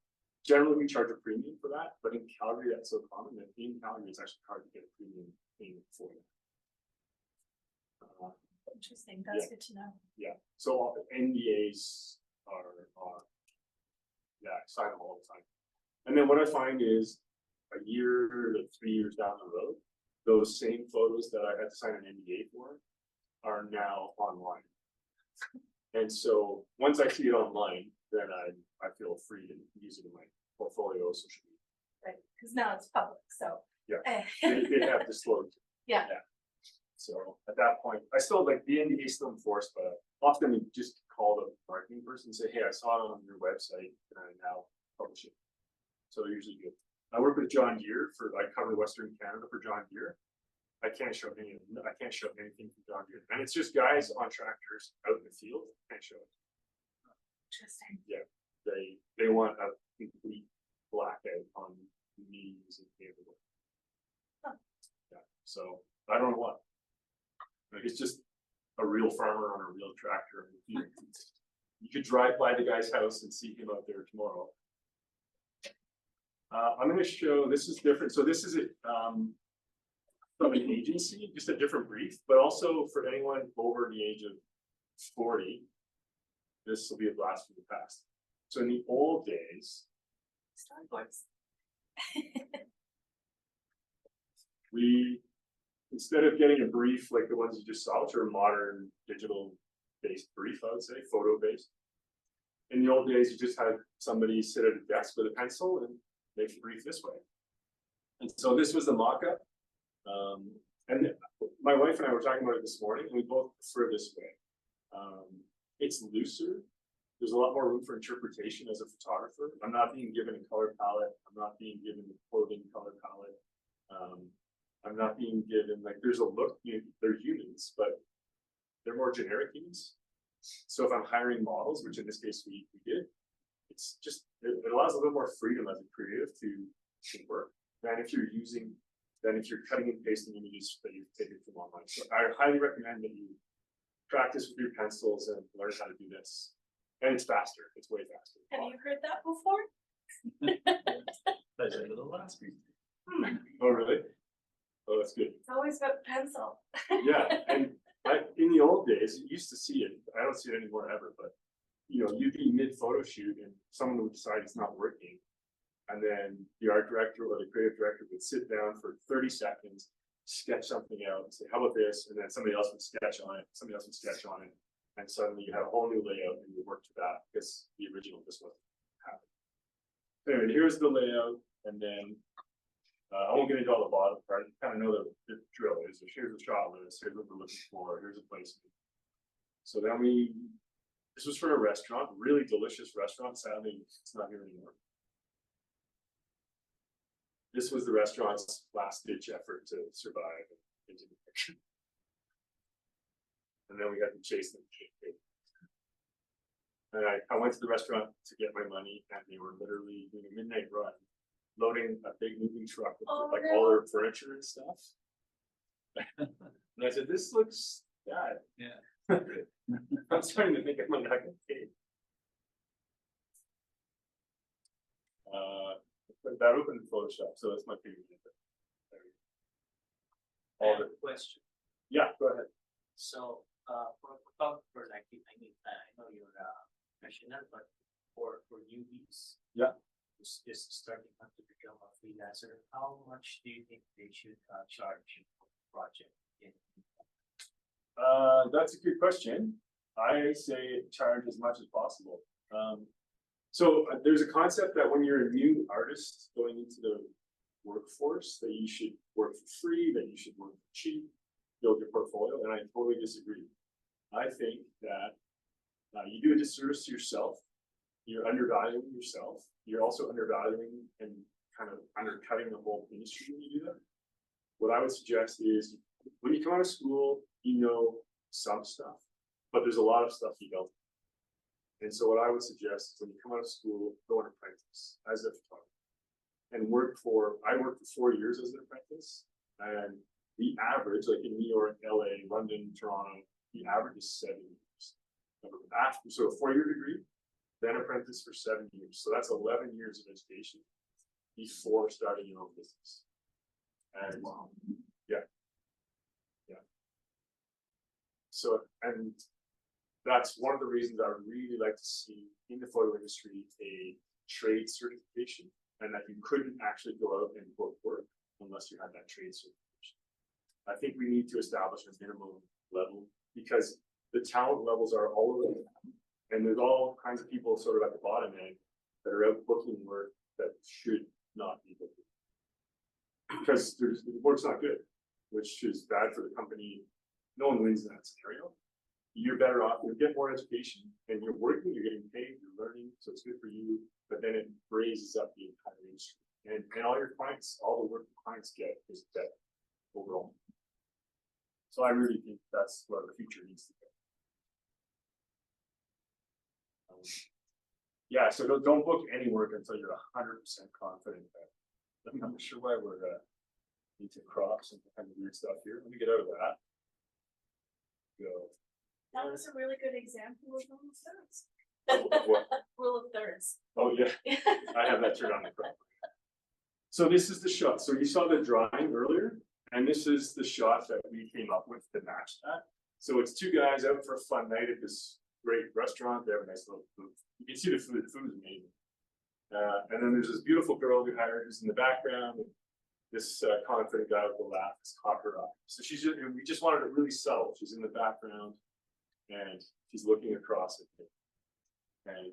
Generally, we charge a premium for that, but in Calgary, that's so common that in Calgary, it's actually hard to get a premium payment for it. Interesting. That's good to know. Yeah. So NDAs are sign them all the time. And then what I find is a year to 3 years down the road, those same photos that I had to sign an NDA for are now online. And so once I see it online, then I feel free to use it in my portfolio or social media. Right. Because now it's public. So yeah, they have disclosed. Yeah. So at that point, I still like the NDA is still enforced, but often we just call the marketing person and say, hey, I saw it on your website and I now publish it. So they're usually good. I work with John Deere I cover Western Canada for John Deere. I can't show anything from John Deere. And it's just guys on tractors out in the field, can't show it. Interesting. Yeah, they want a complete blackout on me using paperwork. Huh. Yeah, so I don't know what. Like it's just a real farmer on a real tractor. You could drive by the guy's house and see him out there tomorrow. I'm going to show, this is different. So this is from an agency, just a different brief, but also for anyone over the age of 40, this will be a blast from the past. So in the old days, Storyboards. instead of getting a brief like the ones you just saw, which are modern digital based brief, I would say, photo based. In the old days, you just had somebody sit at a desk with a pencil and make a brief this way. And so this was the mock-up. And my wife and I were talking about it this morning, and we both prefer this way. It's looser. There's a lot more room for interpretation as a photographer. I'm not being given a color palette. I'm not being given a clothing color palette. I'm not being given, like, there's a look, they're humans, but they're more generic humans. So if I'm hiring models, which in this case we did, it's just, it allows a little more freedom as a creative to work than if you're cutting and pasting images that you've taken from online. So I highly recommend that you practice with your pencils and learn how to do this. And it's faster, it's way faster. Have you heard that before? That's the last week. Oh, really? Oh, that's good. It's always about pencil. Yeah, and in the old days, you used to see it. I don't see it anymore ever, but you'd be mid photo shoot and someone would decide it's not working. And then the art director or the creative director would sit down for 30 seconds, sketch something out and say, how about this? And then somebody else would sketch on it, somebody else would sketch on it. And suddenly you have a whole new layout and you work to that because the original just wasn't happening. Anyway, here's the layout, and then I won't get into all the bottom part. You kind of know the drill is. So here's the shot list. Here's what we're looking for. Here's a placement. So then this was for a restaurant, really delicious restaurant. Sadly, it's not here anymore. This was the restaurant's last ditch effort to survive into the picture. And then we had to chase them. And I went to the restaurant to get my money, and they were literally doing a midnight run, loading a big moving truck with all their furniture and stuff. And I said, this looks bad. Yeah. I'm starting to think I might not get paid. That opened in Photoshop, so that's my favorite. I have a question. Yeah, go ahead. So, for a photographer like you, I know you're professional, but for newbies, Yeah, who's just starting out to become a freelancer, how much do you think they should charge for a project? that's a good question. I say charge as much as possible. So there's a concept that when you're a new artist going into the workforce, that you should work for free, that you should work for cheap, build your portfolio, and I totally disagree. I think that you do a disservice to yourself. You're undervaluing yourself. You're also undervaluing and kind of undercutting the whole industry when you do that. What I would suggest is when you come out of school, you know some stuff, but there's a lot of stuff you don't. And so what I would suggest is when you come out of school, go an apprentice as a photographer and I worked for 4 years as an apprentice, and the average, like in New York, LA, London, Toronto, the average is 7 years. So a 4-year degree, then apprentice for 7 years. So that's 11 years of education before starting your own business. And yeah. So, and that's one of the reasons I would really like to see in the photo industry a trade certification, and that you couldn't actually go out and book work unless you had that trade certification. I think we need to establish a minimum level because the talent levels are all over the map, and there's all kinds of people sort of at the bottom end that are out booking work that should not be booking because the work's not good, which is bad for the company no one wins in that scenario. You're better off, you get more education, and you're working, you're getting paid, you're learning, so it's good for you, but then it raises up the entire industry. And all your clients, all the work the clients get is better overall. So I really think that's where the future needs to go. Yeah, so don't book any work until you're 100% confident that. I'm not sure why we're into crops and kind of weird stuff here. Let me get out of that. Go. That was a really good example of rule of thirds. What? Rule of thirds. Oh, yeah, I have that turned on the crop. So this is the shot. So you saw the drawing earlier, and this is the shot that we came up with to match that. So it's two guys out for a fun night at this great restaurant. They have a nice little food. You can see the food is amazing. And then there's this beautiful girl we hired who's in the background. And this confident guy with the laugh has caught her eye. So we just wanted it really subtle. She's in the background and she's looking across at me. And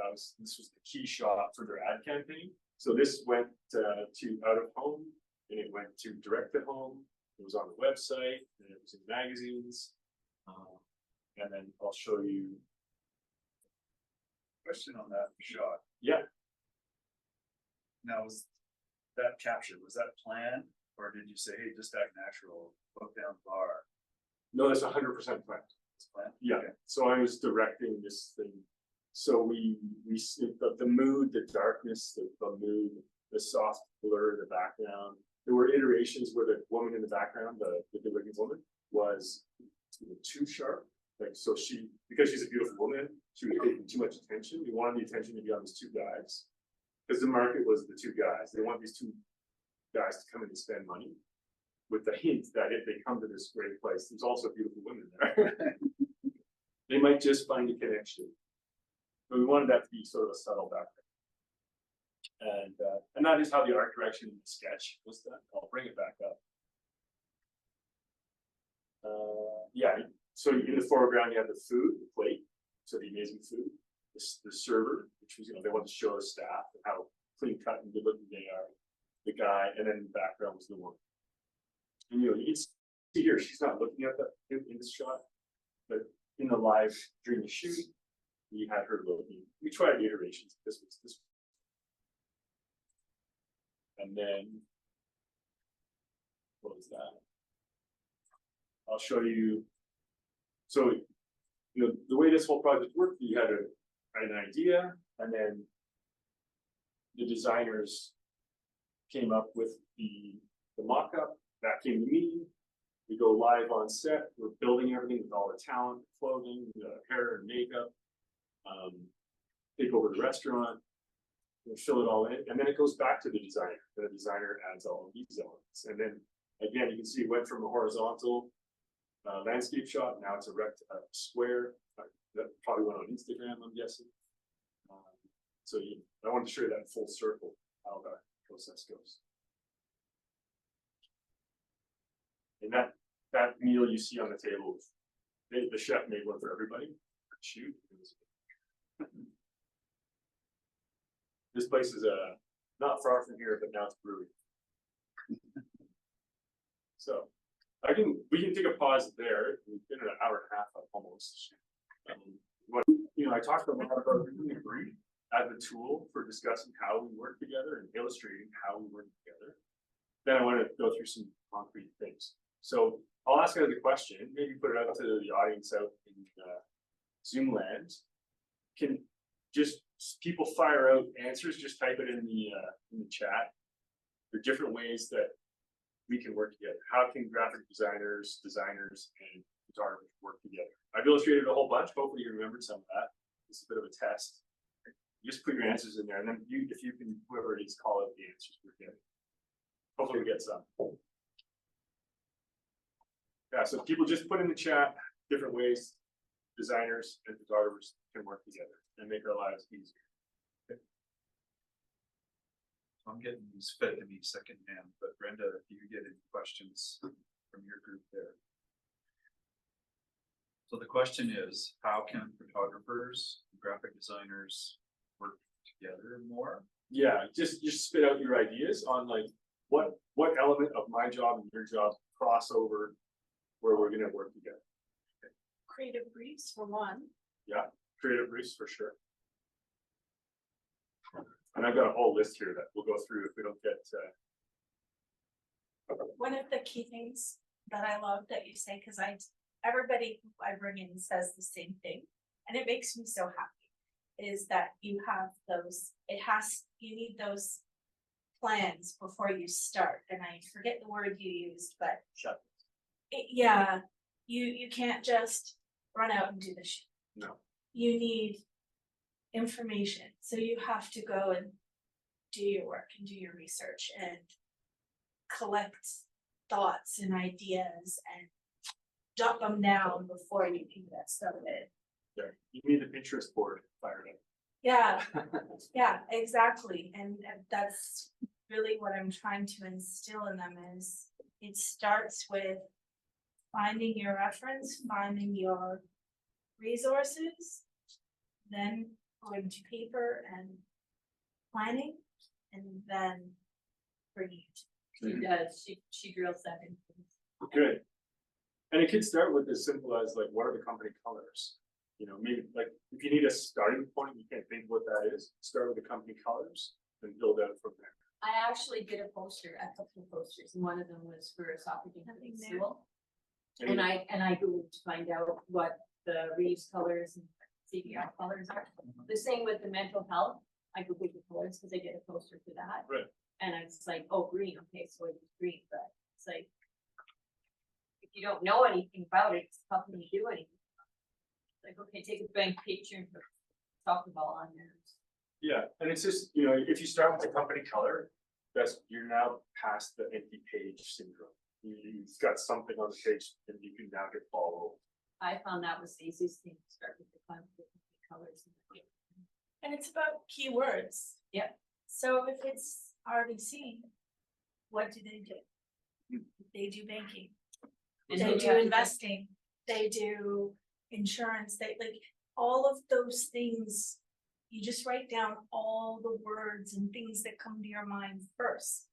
this was the key shot for their ad campaign. So this went to out of home, and it went to direct to home. It was on the website, and it was in magazines. And then I'll show you. Question on that shot. Yeah. Now, was that captured? Was that planned? Or did you say, hey, just act natural, look down the bar? No, that's 100% planned. It's planned? Yeah. Okay. So I was directing this thing. So the mood, the darkness, the mood, the soft blur, the background. There were iterations where the woman in the background, the good-looking woman, was too sharp. Like, so because she's a beautiful woman, she was taking too much attention. We wanted the attention to be on these two guys, because the market was the two guys. They want these two guys to come in and spend money, with the hint that if they come to this great place, there's also beautiful women there. They might just find a connection. But we wanted that to be sort of a subtle background. And that is how the art direction in the sketch was done. I'll bring it back up. Yeah, so in the foreground you have the food, the plate, so the amazing food, the server, which was, they want to show the staff and how clean cut and good looking they are, the guy, and then in the background was the woman. And you can see here, she's not looking at in this shot, but in the live during the shoot, we had her looking. We tried iterations. This was. And then, what was that? I'll show you. So, the way this whole project worked, you had an idea, and then the designers came up with the mock-up. That came to me. We go live on set. We're building everything with all the talent, clothing, hair and makeup. Take over the restaurant, and fill it all in, and then it goes back to the designer. The designer adds all of these elements, and then again, you can see it went from a horizontal landscape shot. Now it's a square. That probably went on Instagram, I'm guessing. So I wanted to show you that full circle how that process goes. And that meal you see on the table, the chef made one for everybody. Shoot. This place is not far from here, but now it's brewing. So we can take a pause there. We've been an hour and a half up almost. I talked a lot about using a brief as a tool for discussing how we work together and illustrating how we work together. Then I want to go through some concrete things. So I'll ask another question, maybe put it out to the audience out in Zoom land. Can just people fire out answers, just type it in the chat. There are different ways that we can work together. How can graphic designers, and photographers work together? I've illustrated a whole bunch. Hopefully you remembered some of that. It's a bit of a test. Just put your answers in there, and then if you can, whoever it is, call out the answers we're getting. Hopefully we get some. Yeah, so people just put in the chat different ways designers and photographers can work together and make our lives easier. Okay. I'm getting these fed to me secondhand, but Brenda, if you get any questions from your group there. So the question is, how can photographers, graphic designers work together more? Yeah, just spit out your ideas on like what element of my job and your job cross over where we're gonna work together. Creative briefs for one. Creative briefs for sure. And I've got a whole list here that we'll go through if we don't get, One of the key things that I love that you say, because everybody who I bring in says the same thing, and it makes me so happy, is that you have those, you need those plans before you start, and I forget the word you used, but Shut. yeah, you can't just run out and do the shit. no, You need information, so you have to go and do your work and do your research and collect thoughts and ideas and jot them down before you can get started. you need the Pinterest board fired up. Yeah, yeah, exactly, and that's really what I'm trying to instill in them is it starts with finding your reference, finding your resources, then going to paper and planning, and then bringing it. She does, she drills that in. Good. And it could start with as simple as like, what are the company colors? You know, maybe like, if you need a starting point, you can't think what that is, start with the company colors and build out from there. I actually did a poster, a couple of posters, and one of them was for a soccer team at the school. And I Googled to find out what the Reeves colors and CBR colors are. The same with the mental health. I Googled the colors because I did a poster for that. Right. And I was like, oh, green, okay, so it was green, but it's like, if you don't know anything about it, it's tough to do anything. Like, okay, take a blank picture and put soccer ball on there. Yeah, and it's just, you know, if you start with the company color, you're now past the empty page syndrome. You've got something on the page and you can now get follow. I found that was the easiest thing to start with the colors. And it's about keywords. Yep. So if it's RBC, what do? They do banking, And they who do have to- investing, they do insurance, they like all of those things. You just write down all the words and things that come to your mind first.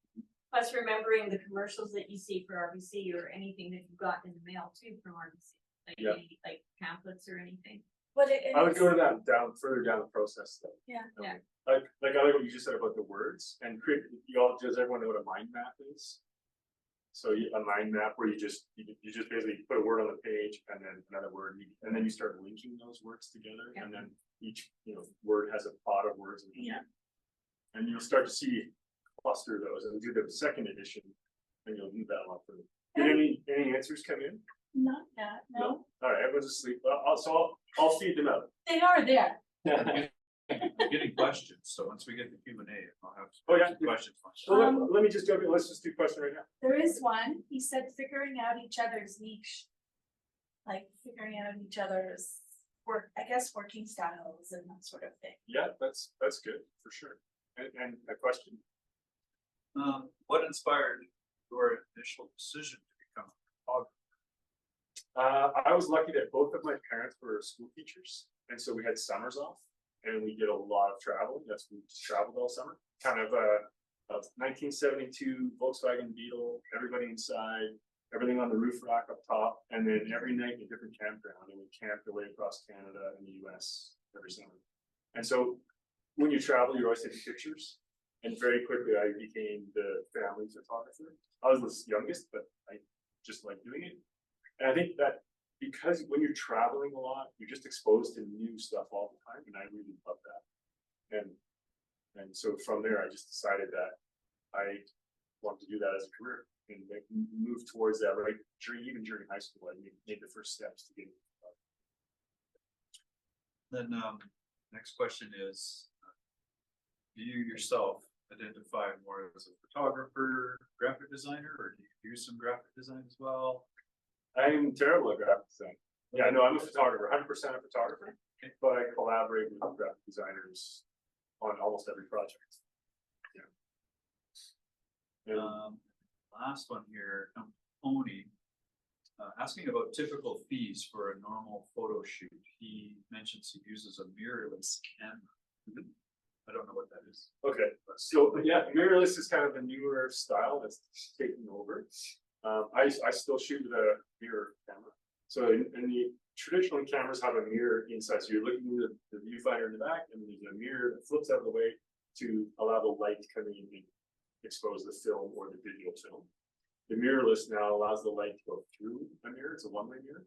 Plus remembering the commercials that you see for RBC or anything that you got in the mail too from RBC, like Yeah. any like pamphlets or anything. But I would go to that further down the process though. Yeah. Yeah. Like I like what you just said about the words and does everyone know what a mind map is? So a mind map where you just basically put a word on the page and then another word, and then you start linking those words together, Yeah. and then each word has a pot of words. Yeah. And you'll start to see cluster those and do the second edition, and you'll move that along further. Did any answers come in? not that, no, All right, everyone's asleep. I'll feed them out. they are there. I'm getting questions, so once we get the Q&A, I'll have Oh, yeah. some questions. So let me just go. Let's just do question right now. There is one, he said figuring out each other's niche. Like figuring out each other's working styles and that sort of thing. Yeah, that's good for sure. And a question. What inspired your initial decision to become a photographer? I was lucky that both of my parents were school teachers, and so we had summers off, and we did a lot of travel. We just traveled all summer. Kind of a 1972 Volkswagen Beetle, everybody inside, everything on the roof rack up top, and then every night in a different campground, and we camped away across Canada and the US every summer. And so when you travel, you're always taking pictures, and very quickly I became the family photographer. I was the youngest, but I just like doing it. And I think that because when you're traveling a lot, you're just exposed to new stuff all the time, and I really love that. And so from there, I just decided that I wanted to do that as a career and move towards that. Right, even during high school, I made the first steps to get into Then next question is, do you yourself identify more as a photographer, graphic designer, or do you do some graphic design as well? I'm terrible at graphic design. Yeah, no, I'm a photographer, 100% a photographer, but I collaborate with graphic designers on almost every project. Yeah. Last one here, Tony, asking about typical fees for a normal photo shoot. He mentions he uses a mirrorless camera. I don't know what that is. Okay, so yeah, mirrorless is kind of a newer style that's taking over. I still shoot with mirror camera. So in the traditional cameras have a mirror inside, so you're looking at the viewfinder in the back, and there's a mirror that flips out of the way to allow the light to come in and expose the film or the digital film. The mirrorless now allows the light to go through a mirror. It's a one-way mirror,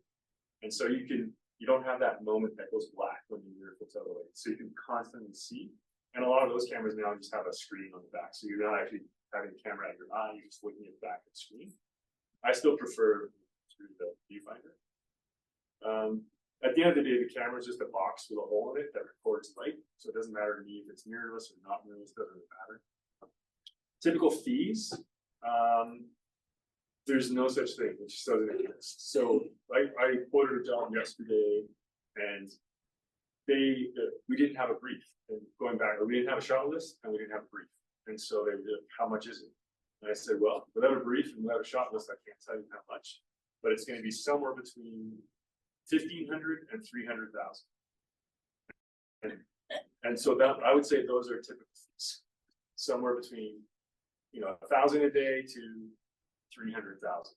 and so you don't have that moment that goes black when the mirror flips out of the way. So you can constantly see. And a lot of those cameras now just have a screen on the back, so you're not actually having a camera at your eye, you're just looking at the back of the screen. I still prefer through the viewfinder. At the end of the day, the camera is just a box with a hole in it that records light, so it doesn't matter to me if it's mirrorless or not mirrorless, doesn't really matter. Typical fees, there's no such thing, it just doesn't exist. So I quoted a job yesterday, and we didn't have a brief. And going back, we didn't have a shot list, and we didn't have a brief. And so they were, how much is it? And I said, well, without a brief and without a shot list, I can't tell you how much, but it's going to be somewhere between 1,500 and 300,000. And so that, I would say those are typical fees, somewhere between, 1,000 a day to 300,000,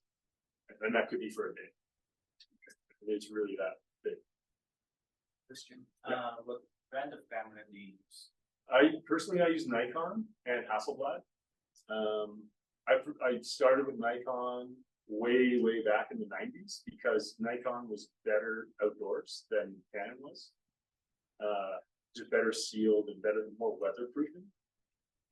and that could be for a day. It's really that big. Question, what brand of camera do you use? I use Nikon and Hasselblad. I started with Nikon way back in the 90s because Nikon was better outdoors than Canon was. Just better sealed and more weatherproofing.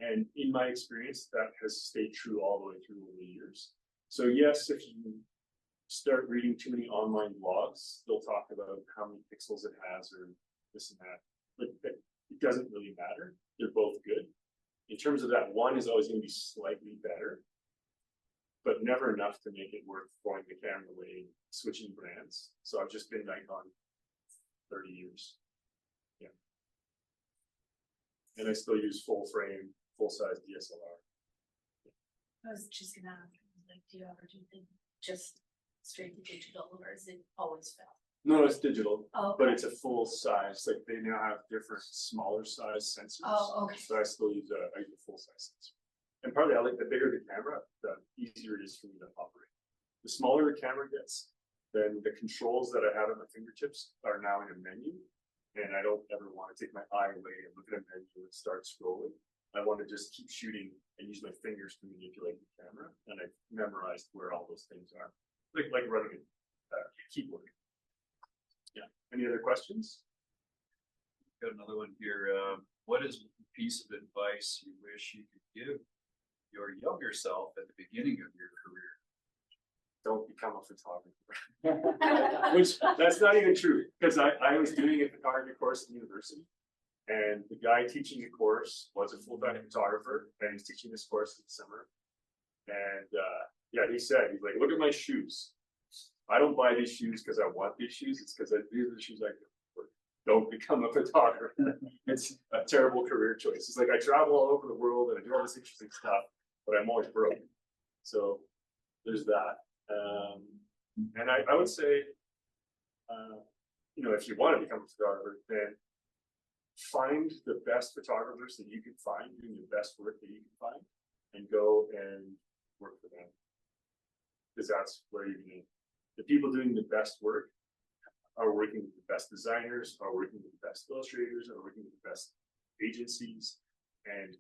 And in my experience, that has stayed true all the way through over the years. So yes, if you start reading too many online blogs, they'll talk about how many pixels it has or this and that. But it doesn't really matter. They're both good. In terms of that, one is always going to be slightly better, but never enough to make it worth throwing the camera away and switching brands. So I've just been Nikon 30 years. Yeah. And I still use full frame, full size DSLR. I was just gonna ask, like, do you ever do things just straight to digital, or is it always film? No, it's digital, Oh, but it's a full size. Like they now have different smaller size sensors. Oh, okay. So I still use a full size sensor. And partly I like the bigger the camera, the easier it is for me to operate. The smaller the camera gets, then the controls that I have at my fingertips are now in a menu. And I don't ever want to take my eye away and look at a menu and start scrolling. I want to just keep shooting and use my fingers to manipulate the camera. And I've memorized where all those things are. Like running a keyboard. Yeah. Any other questions? Got another one here. What is a piece of advice you wish you could give your younger self at the beginning of your career? Don't become a photographer. Which, that's not even true, because I was doing a photography course in university, and the guy teaching the course was a full-time photographer, and he's teaching this course in the summer. And yeah, he's like, look at my shoes. I don't buy these shoes because I want these shoes, it's because these are the shoes I can afford. Don't become a photographer. It's a terrible career choice. It's like I travel all over the world and I do all this interesting stuff, but I'm always broke. So there's that. And I would say, if you want to become a photographer, then find the best photographers that you can find, doing the best work that you can find, and go and work for them. Because that's where you're going to, the people doing the best work are working with the best designers, are working with the best illustrators, are working with the best agencies. And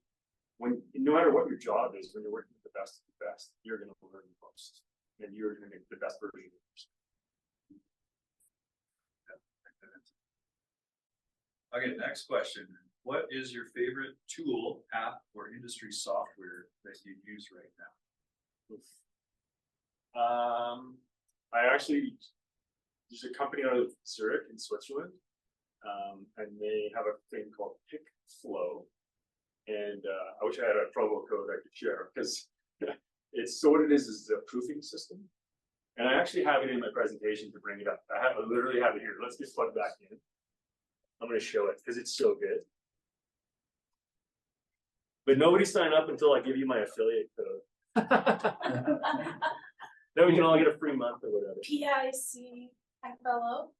no matter what your job is, when you're working with the best, you're going to learn the most. And you're going to make the best version of yourself. Okay, next question. What is your favorite tool, app, or industry software that you use right now? I actually use a company out of Zurich in Switzerland, and they have a thing called PickFlow. And I wish I had a promo code I could share, because it's, so what it is a proofing system. And I actually have it in my presentation to bring it up. I literally have it here. Let's just plug back in. I'm going to show it because it's so good. But nobody sign up until I give you my affiliate code. Then we can all get a free month or whatever. PICFLO.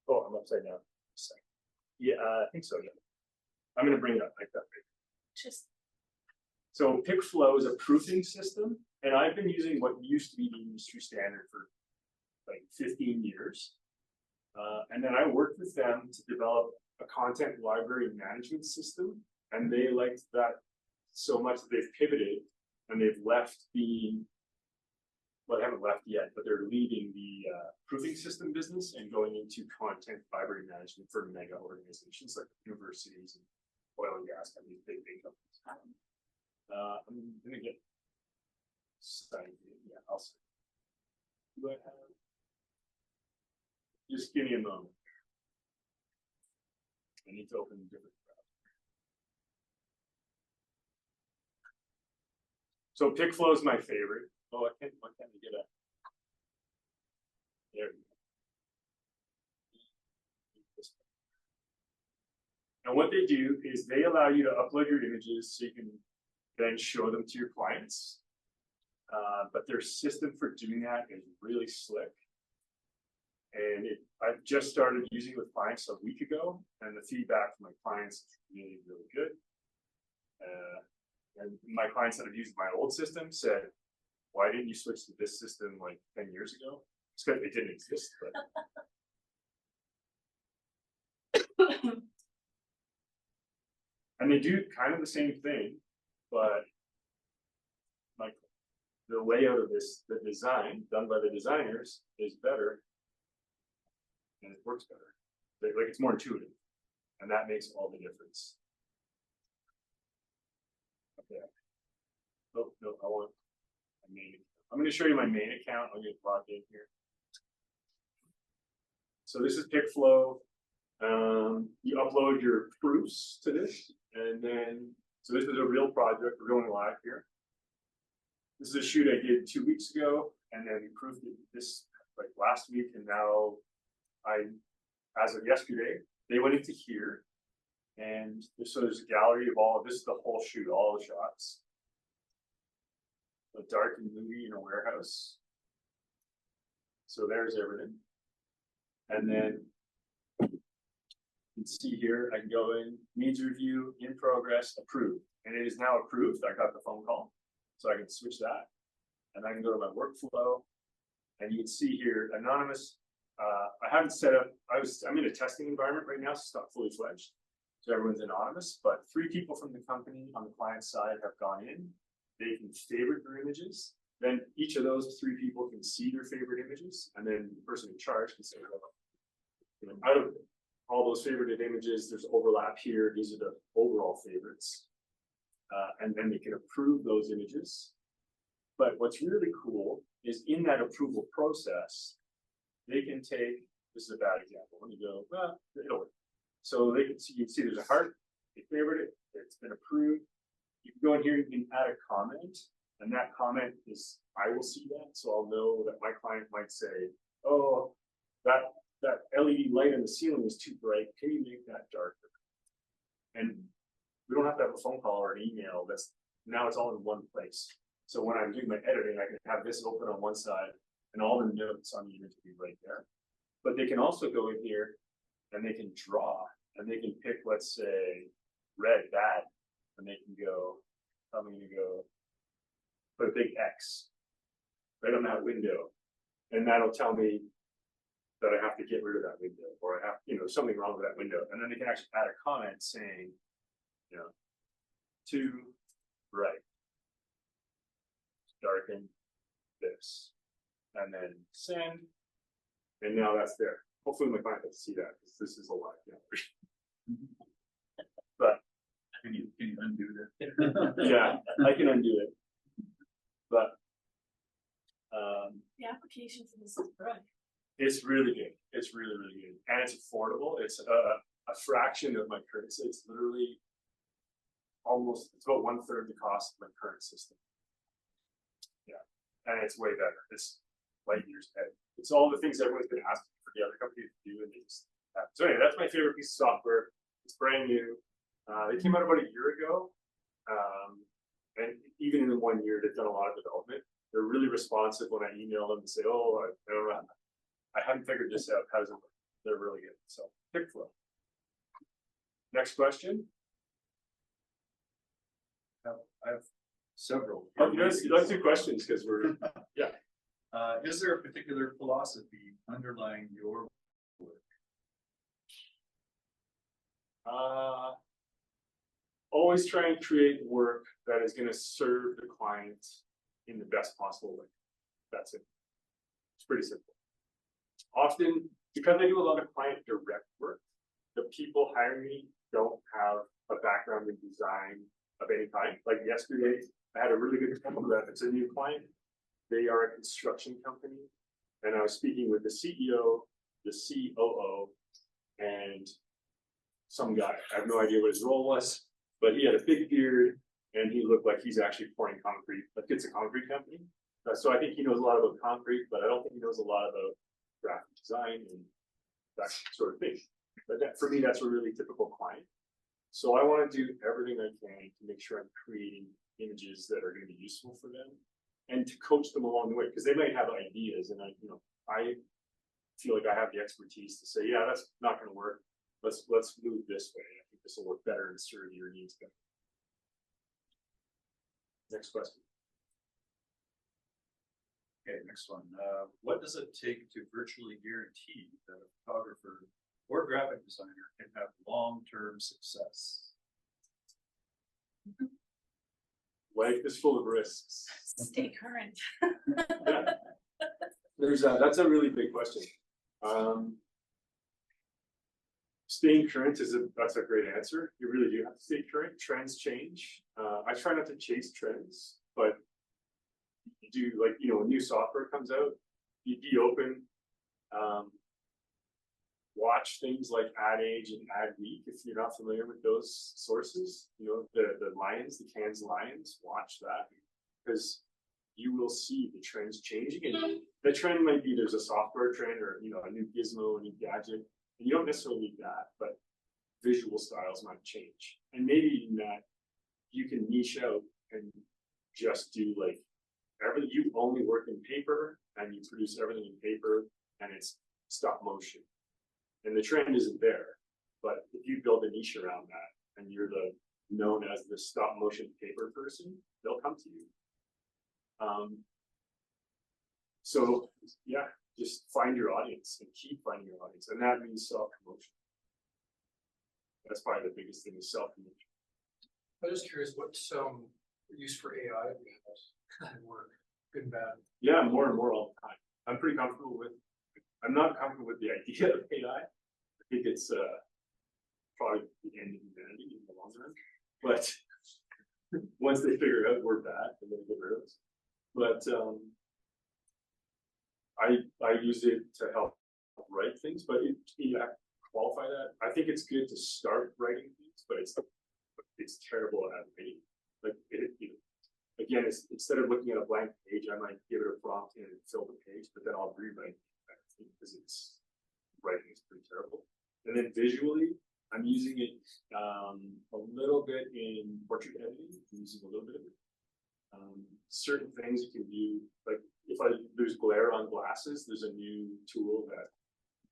Oh, I'm upside down. Yeah, I think so. Yeah. I'm going to bring it up like that. Just So PickFlow is a proofing system, and I've been using what used to be the industry standard for 15 years. And then I worked with them to develop a content library management system, and they liked that so much that they've pivoted and they've left well, they haven't left yet, but they're leaving the proofing system business and going into content library management for mega organizations like universities and oil and gas companies, big companies. I'm gonna get started. Yeah, I'll say. Do I have? Just give me a moment. I need to open a different browser. So PickFlow is my favorite. Oh, why can't we get a? There we go. And what they do is they allow you to upload your images so you can then show them to your clients. But their system for doing that is really slick. And I've just started using it with clients a week ago, and the feedback from my clients is really, really good. And my clients that have used my old system said, why didn't you switch to this system like 10 years ago? It's because it didn't exist. But and they do kind of the same thing, but like the layout of this, the design done by the designers is better. And it works better. Like it's more intuitive, and that makes all the difference. Okay. Oh no, I want my main. I'm going to show you my main account. I'll get logged in here. So this is PickFlow. You upload your proofs to this, and then so this is a real project. We're going live here. This is a shoot I did 2 weeks ago, and then we proofed it this like last week, and now as of yesterday, they went into here, and so there's a gallery of all of this, is the whole shoot, all the shots. A dark and moody in a warehouse. So there's everything. And then you can see here, I can go in, needs review, in progress, approved. And it is now approved. I got the phone call. So I can switch that. And I can go to my workflow. And you can see here, anonymous. I haven't set up, I'm in a testing environment right now, so it's not fully fledged. So everyone's anonymous, but 3 people from the company on the client side have gone in. They can favorite their images. Then each of those 3 people can see their favorite images. And then the person in charge can say, well, out of all those favorited images, there's overlap here. These are the overall favorites. And then they can approve those images. But what's really cool is in that approval process, they can take, this is a bad example. Let me go, well, it'll work. So they can see, you can see there's a heart, they favorite it, it's been approved. You can go in here, you can add a comment, and that comment is, I will see that, so I'll know that my client might say, oh, that LED light on the ceiling is too bright, can you make that darker? And we don't have to have a phone call or an email, now it's all in one place. So when I'm doing my editing, I can have this open on one side, and all the notes on the image will be right there. But they can also go in here, and they can draw, and they can pick, let's say, red, bad, and they can go, I'm going to go put a big X right on that window, and that'll tell me that I have to get rid of that window, or I have, something wrong with that window. And then they can actually add a comment saying, too bright, darken this, and then send, and now that's there. Hopefully my client doesn't see that, because this is a live gallery. But Can you undo that? yeah, I can undo it. But The application for this is good. it's really good. It's really, really good. And it's affordable. It's a fraction of my current, it's literally it's about 1/3 the cost of my current system. Yeah. And it's way better. It's light years ahead. It's all the things everyone's been asking for the other companies to do, and they just have. So anyway, that's my favorite piece of software. It's brand new. They came out about a year ago. And even in the 1 year, they've done a lot of development. They're really responsive when I email them and say, oh, I haven't figured this out. How does it work? They're really good. So PickFlow. Next question. I have several. Oh, let's do questions, because we're, yeah. Is there a particular philosophy underlying your work? Always try and create work that is gonna serve the client in the best possible way. That's it. It's pretty simple. Often, because I do a lot of client direct work, the people hiring me don't have a background in design of any kind. Like yesterday, I had a really good example that it's a new client. They are a construction company, and I was speaking with the CEO, the COO, and some guy. I have no idea what his role was, but he had a big beard and he looked like he's actually pouring concrete. Like it's a concrete company. So I think he knows a lot about concrete, but I don't think he knows a lot about graphic design and that sort of thing. But that, for me, that's a really typical client. So I want to do everything I can to make sure I'm creating images that are going to be useful for them and to coach them along the way, because they might have ideas and I feel like I have the expertise to say, yeah, that's not going to work. Let's move this way. I think this will work better and serve your needs better. Next question. Okay, next one. What does it take to virtually guarantee that a photographer or graphic designer can have long-term success? Life is full of risks. Stay current. Yeah. That's a really big question. Staying current that's a great answer. You really do have to stay current. Trends change. I try not to chase trends, but you do, like, when new software comes out, you be open. Watch things like Ad Age and Ad Week if you're not familiar with those sources. The Lions, the Cannes Lions. Watch that because you will see the trends changing, and the trend might be there's a software trend or a new gizmo, a new gadget. And you don't necessarily need that, but visual styles might change. And maybe in that you can niche out and just do like everything. You only work in paper and you produce everything in paper and it's stop motion. And the trend isn't there. But if you build a niche around that and you're known as the stop motion paper person, they'll come to you. So yeah. Just find your audience and keep finding your audience. And that means self-promotion. That's probably the biggest thing is self-promotion. I'm just curious, what's use for AI at work, good and bad? Yeah, more and more all the time. I'm not comfortable with the idea of AI. I think it's probably the end of humanity in the long run. But once they figure it out, we're bad and then get rid of it. But I use it to help write things, but you have to qualify that. I think it's good to start writing things, but it's terrible at writing. Like again, instead of looking at a blank page, I might give it a prompt and fill the page, but then I'll rewrite it because writing is pretty terrible. And then visually, I'm using it a little bit in portrait editing. I'm using a little bit of it. Certain things you can do, like if there's glare on glasses, there's a new tool that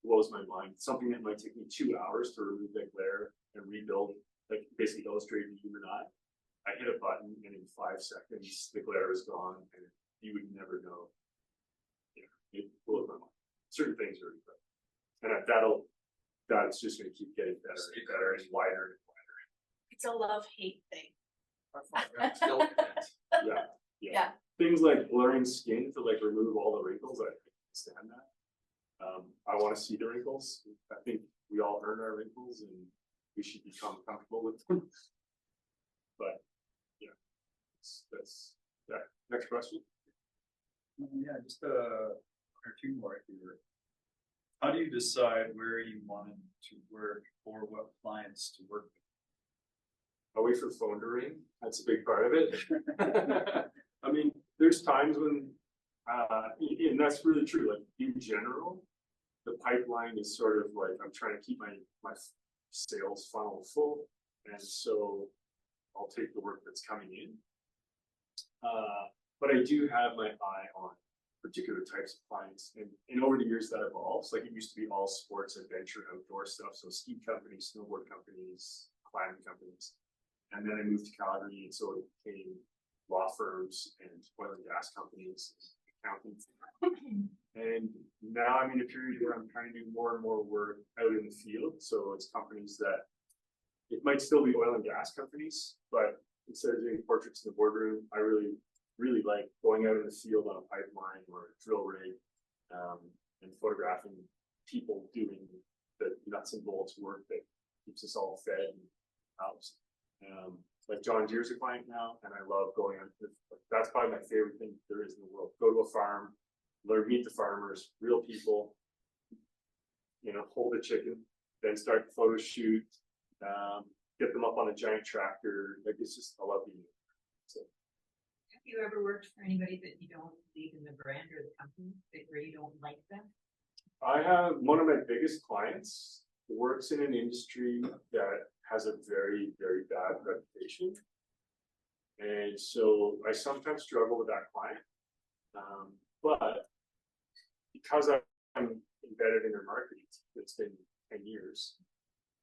blows my mind. Something that might take me 2 hours to remove that glare and rebuild, like basically illustrate the human eye. I hit a button and in 5 seconds the glare is gone and you would never know. It blows my mind. Certain things are incredible. And that's just gonna keep getting better and better and wider and wider. It's a love-hate thing. Yeah. Things like blurring skin to like remove all the wrinkles, I can't stand that. I want to see the wrinkles. I think we all earn our wrinkles and we should become comfortable with them. But yeah, that's yeah. Next question. Yeah, just one or two more here. How do you decide where you wanted to work or what clients to work with? I'll wait for the phone to ring. That's a big part of it. I mean, there's times when, and that's really true. Like in general, the pipeline is sort of like I'm trying to keep my sales funnel full, and so I'll take the work that's coming in. But I do have my eye on particular types of clients, and over the years that evolves. Like it used to be all sports, adventure, outdoor stuff. So ski companies, snowboard companies, climbing companies. And then I moved to Calgary, and so it became law firms and oil and gas companies, accountant. And now I'm in a period where I'm trying to do more and more work out in the field, so it's companies that, it might still be oil and gas companies, but instead of doing portraits in the boardroom, I really like going out in the field on a pipeline or a drill rig, and photographing people doing the nuts and bolts work that keeps us all fed and housed. Like John Deere's a client now, and I love going on. That's probably my favorite thing there is in the world. Go to a farm, meet the farmers, real people. You know, hold a chicken, then start the photo shoot, get them up on a giant tractor. Like it's just, I love being there. So. Have you ever worked for anybody that you don't believe in the brand or the company, where you don't like them? I have one of my biggest clients works in an industry that has a very, very bad reputation. And so I sometimes struggle with that client. But because I'm embedded in their marketing, it's been 10 years,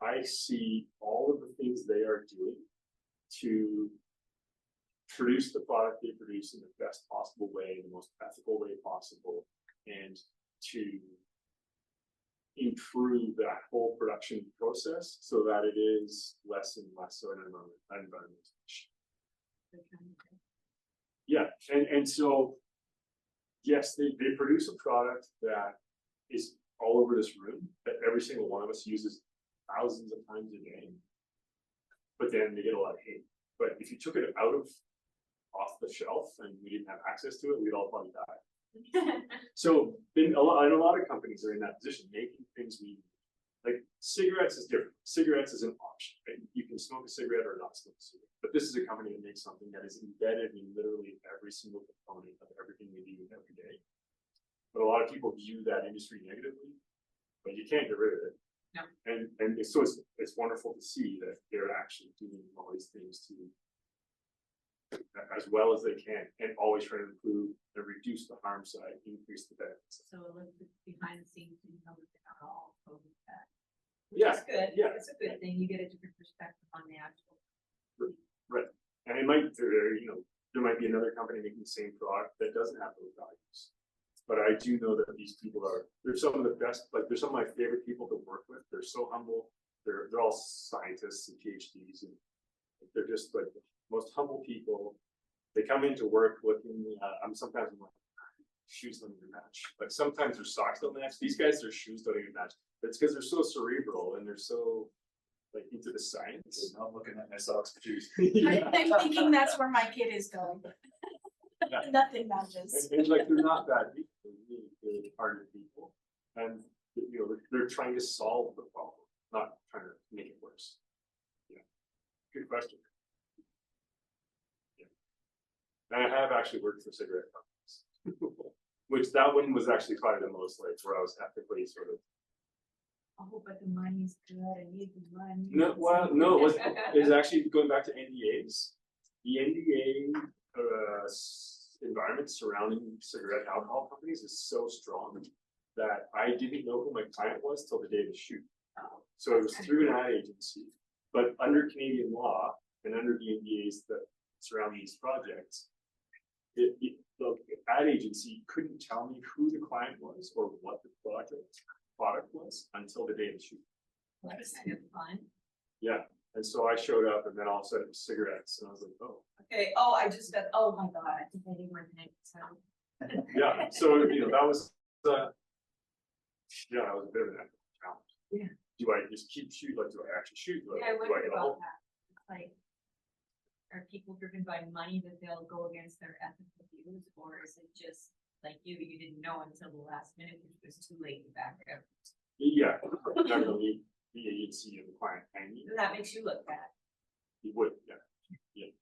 I see all of the things they are doing to produce the product they produce in the best possible way, the most ethical way possible, and to improve that whole production process so that it is less and less so an environmental issue. Yeah, and so yes, they produce a product that is all over this room that every single one of us uses thousands of times a day, but then they get a lot of hate. But if you took it off the shelf and we didn't have access to it, we'd all probably die. So then a lot of companies are in that position, making things we like. Cigarettes is different. Cigarettes is an option, right? You can smoke a cigarette or not smoke a cigarette. But this is a company that makes something that is embedded in literally every single component of everything we do every day. But a lot of people view that industry negatively, but you can't get rid of it. No. And so it's wonderful to see that they're actually doing all these things to as well as they can, and always trying to improve and reduce the harm side, increase the benefits. So a little bit behind the scenes, you know, they're not all over that. Yeah, It's good. yeah. It's a good thing. You get a different perspective on the actual. Right. And it might, you know, there might be another company making the same product that doesn't have those values. But I do know that these people they're some of the best, like they're some of my favorite people to work with. They're so humble. They're all scientists and PhDs, and they're just like the most humble people. They come into work looking, sometimes I'm like, shoes don't even match. Like sometimes their socks don't match. These guys, their shoes don't even match. It's because they're so cerebral and they're so like into the science. I'm looking at my socks too. I'm thinking that's where my kid is going. Nothing matches. And like they're not bad people, they're really good hearted people. And you know, they're trying to solve the problem, not trying to make it worse. Yeah. Good question. Yeah. And I have actually worked for cigarette companies. Which that one was actually probably the most like where I was ethically sort of. Oh, but the money's good. I need the money. No, well, no, it was actually going back to NDAs. The NDA environment surrounding cigarette alcohol companies is so strong that I didn't know who my client was till the day of the shoot. So it was through an ad agency, but under Canadian law and under the NDAs that surround these projects, the ad agency couldn't tell me who the client was or what the product was until the day of the shoot. That's kind of fun. Yeah. And so I showed up and then all of a sudden it was cigarettes and I was like, oh. Okay. Oh, I just got, oh my God, I think I need my neck. So. Yeah. So, you know, that was a bit of an challenge. Yeah. Do I just keep shooting? Like, do I actually shoot? Do Yeah, I I wonder get about home? that. It's like, are people driven by money that they'll go against their ethical views, or is it just like you didn't know until the last minute, which was too late to back up? Yeah. Definitely the agency and the client hanging. That makes you look bad. You would, yeah. Yeah.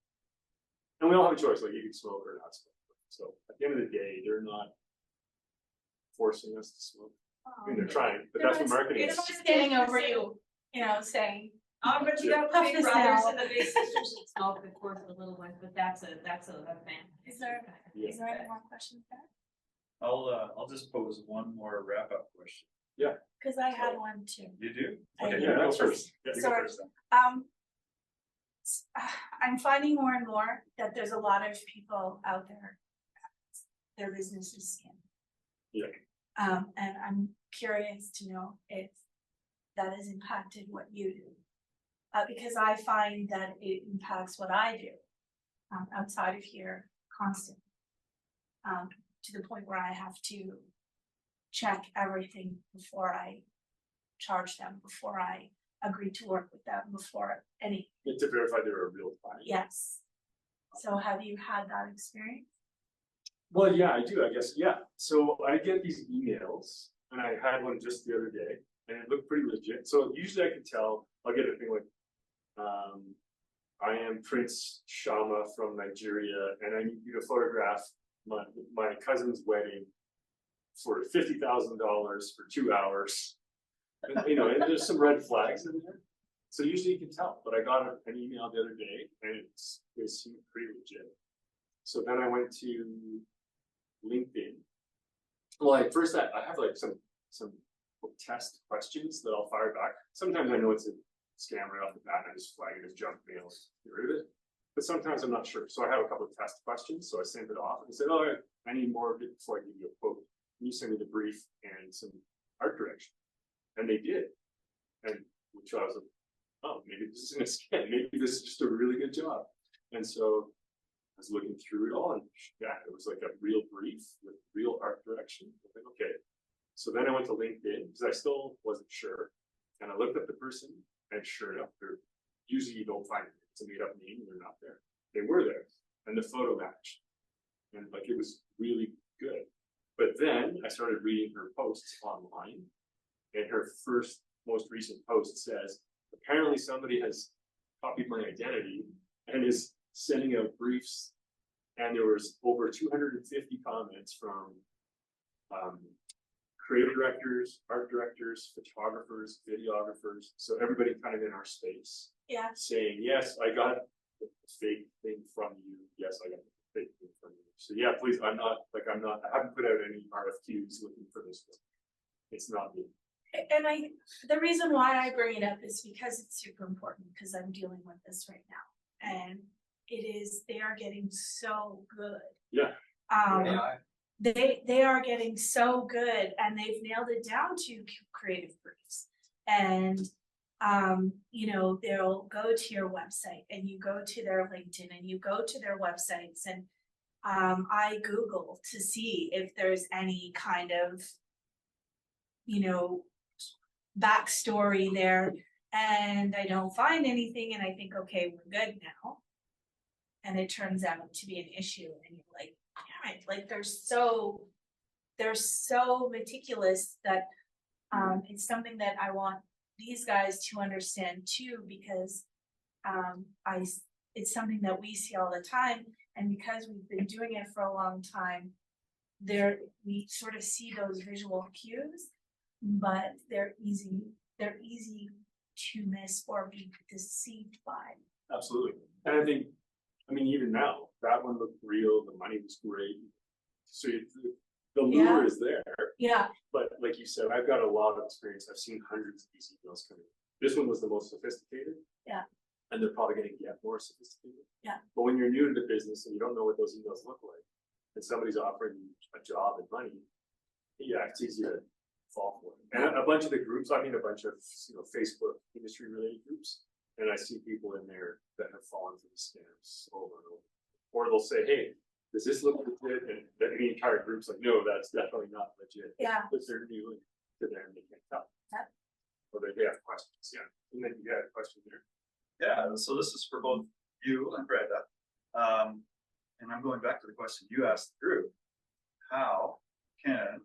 And we all have a choice, like you can smoke or not smoke. So at the end of the day, they're not forcing us to smoke. I mean, they're trying, but that's what marketing is. It's just getting over you, you know, saying. Oh, but you got Puff big this brothers out. and the big sisters that smoke, of course, the little ones, but that's a fan. Is there Yeah. any more questions there? I'll just pose one more wrap up question. Cause I had one too. You do? I Okay, do. you go first. Yeah, You go sorry. first then. I'm finding more and more that there's a lot of people out there their business's skin. Yeah. And I'm curious to know if that has impacted what you do. Because I find that it impacts what I do, outside of here constantly. To the point where I have to check everything before I charge them, before I agree to work with them, before any, To verify they're a real client. yes. So have you had that experience? Well, yeah, I do, I guess, yeah. So I get these emails, and I had one just the other day, and it looked pretty legit. So usually I can tell, I'll get a thing like, I am Prince Shama from Nigeria, and I need you to photograph my cousin's wedding for $50,000 for 2 hours. And, you know, and there's some red flags in there. So usually you can tell, but I got an email the other day, and it seemed pretty legit. So then I went to LinkedIn. Well, at first I have like some test questions that I'll fire back. Sometimes I know it's a scam right off the bat, and I just flag it as junk mail, get rid of it. But sometimes I'm not sure. So I have a couple of test questions. So I sent it off and said, oh, I need more of it before I give you a quote. Can you send me the brief and some art direction? And they did. And which I was like, oh, maybe this isn't a scam. Maybe this is just a really good job. And so I was looking through it all, and yeah, it was like a real brief with real art direction. I was like, okay. So then I went to LinkedIn because I still wasn't sure. And I looked up the person, and sure enough, usually you don't find it. It's a made up name and they're not there. They were there, and the photo matched. And like it was really good. But then I started reading her posts online, and her most recent post says, apparently somebody has copied my identity and is sending out briefs, and there was over 250 comments from creative directors, art directors, photographers, videographers, so everybody kind of in our space. Yeah. Saying, yes, I got the fake thing from you. Yes, I got the fake thing from you. So yeah, please, I haven't put out any RFQs looking for this one. It's not me. And the reason why I bring it up is because it's super important, because I'm dealing with this right now. And they are getting so good. Yeah. AI. They are getting so good, and they've nailed it down to creative briefs. And you know, they'll go to your website, and you go to their LinkedIn, and you go to their websites, and I Google to see if there's any kind of, you know, backstory there, and I don't find anything, and I think, okay, we're good now. And it turns out to be an issue, and you're like, damn it, like they're so meticulous that it's something that I want these guys to understand too, because it's something that we see all the time, and because we've been doing it for a long time, we sort of see those visual cues, but they're easy to miss or be deceived by. Absolutely. And I think, even now, that one looked real, the money was great. So the lure is there. Yeah. But like you said, I've got a lot of experience. I've seen hundreds of these emails come in. This one was the most sophisticated. Yeah. And they're probably going to get more sophisticated. Yeah. But when you're new to the business and you don't know what those emails look like, and somebody's offering you a job and money, yeah, it's easy to fall for it. And a bunch of the groups, a bunch of Facebook industry related groups, and I see people in there that have fallen for the scams over and over. Or they'll say, hey, does this look legit? And the entire group's like, no, that's definitely not legit. Yeah. Because they're new to there and they can't tell. Yeah. Or they have questions, yeah. And then you had a question there. Yeah, so this is for both you and Brenda. And I'm going back to the question you asked the group. How can,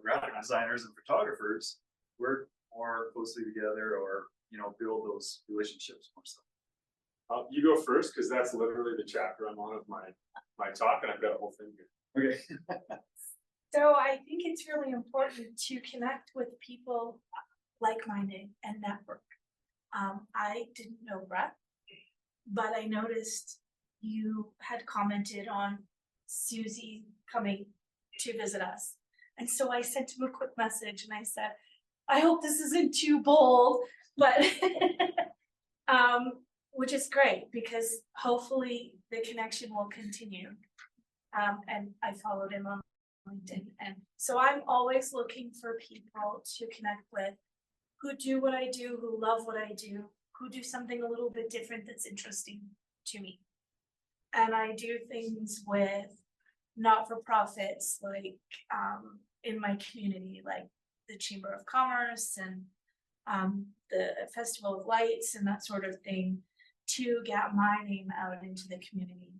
graphic designers and photographers work more closely together, or, build those relationships more so? You go first, because that's literally the chapter I'm on of my talk, and I've got a whole thing here. Okay. So I think it's really important to connect with people like-minded and network. I didn't know Brett, but I noticed you had commented on Susie coming to visit us. And so I sent him a quick message and I said, I hope this isn't too bold, but which is great, because hopefully the connection will continue. And I followed him on LinkedIn. And so I'm always looking for people to connect with who do what I do, who love what I do, who do something a little bit different that's interesting to me. And I do things with not-for-profits like in my community, like the Chamber of Commerce and the Festival of Lights and that sort of thing, to get my name out into the community.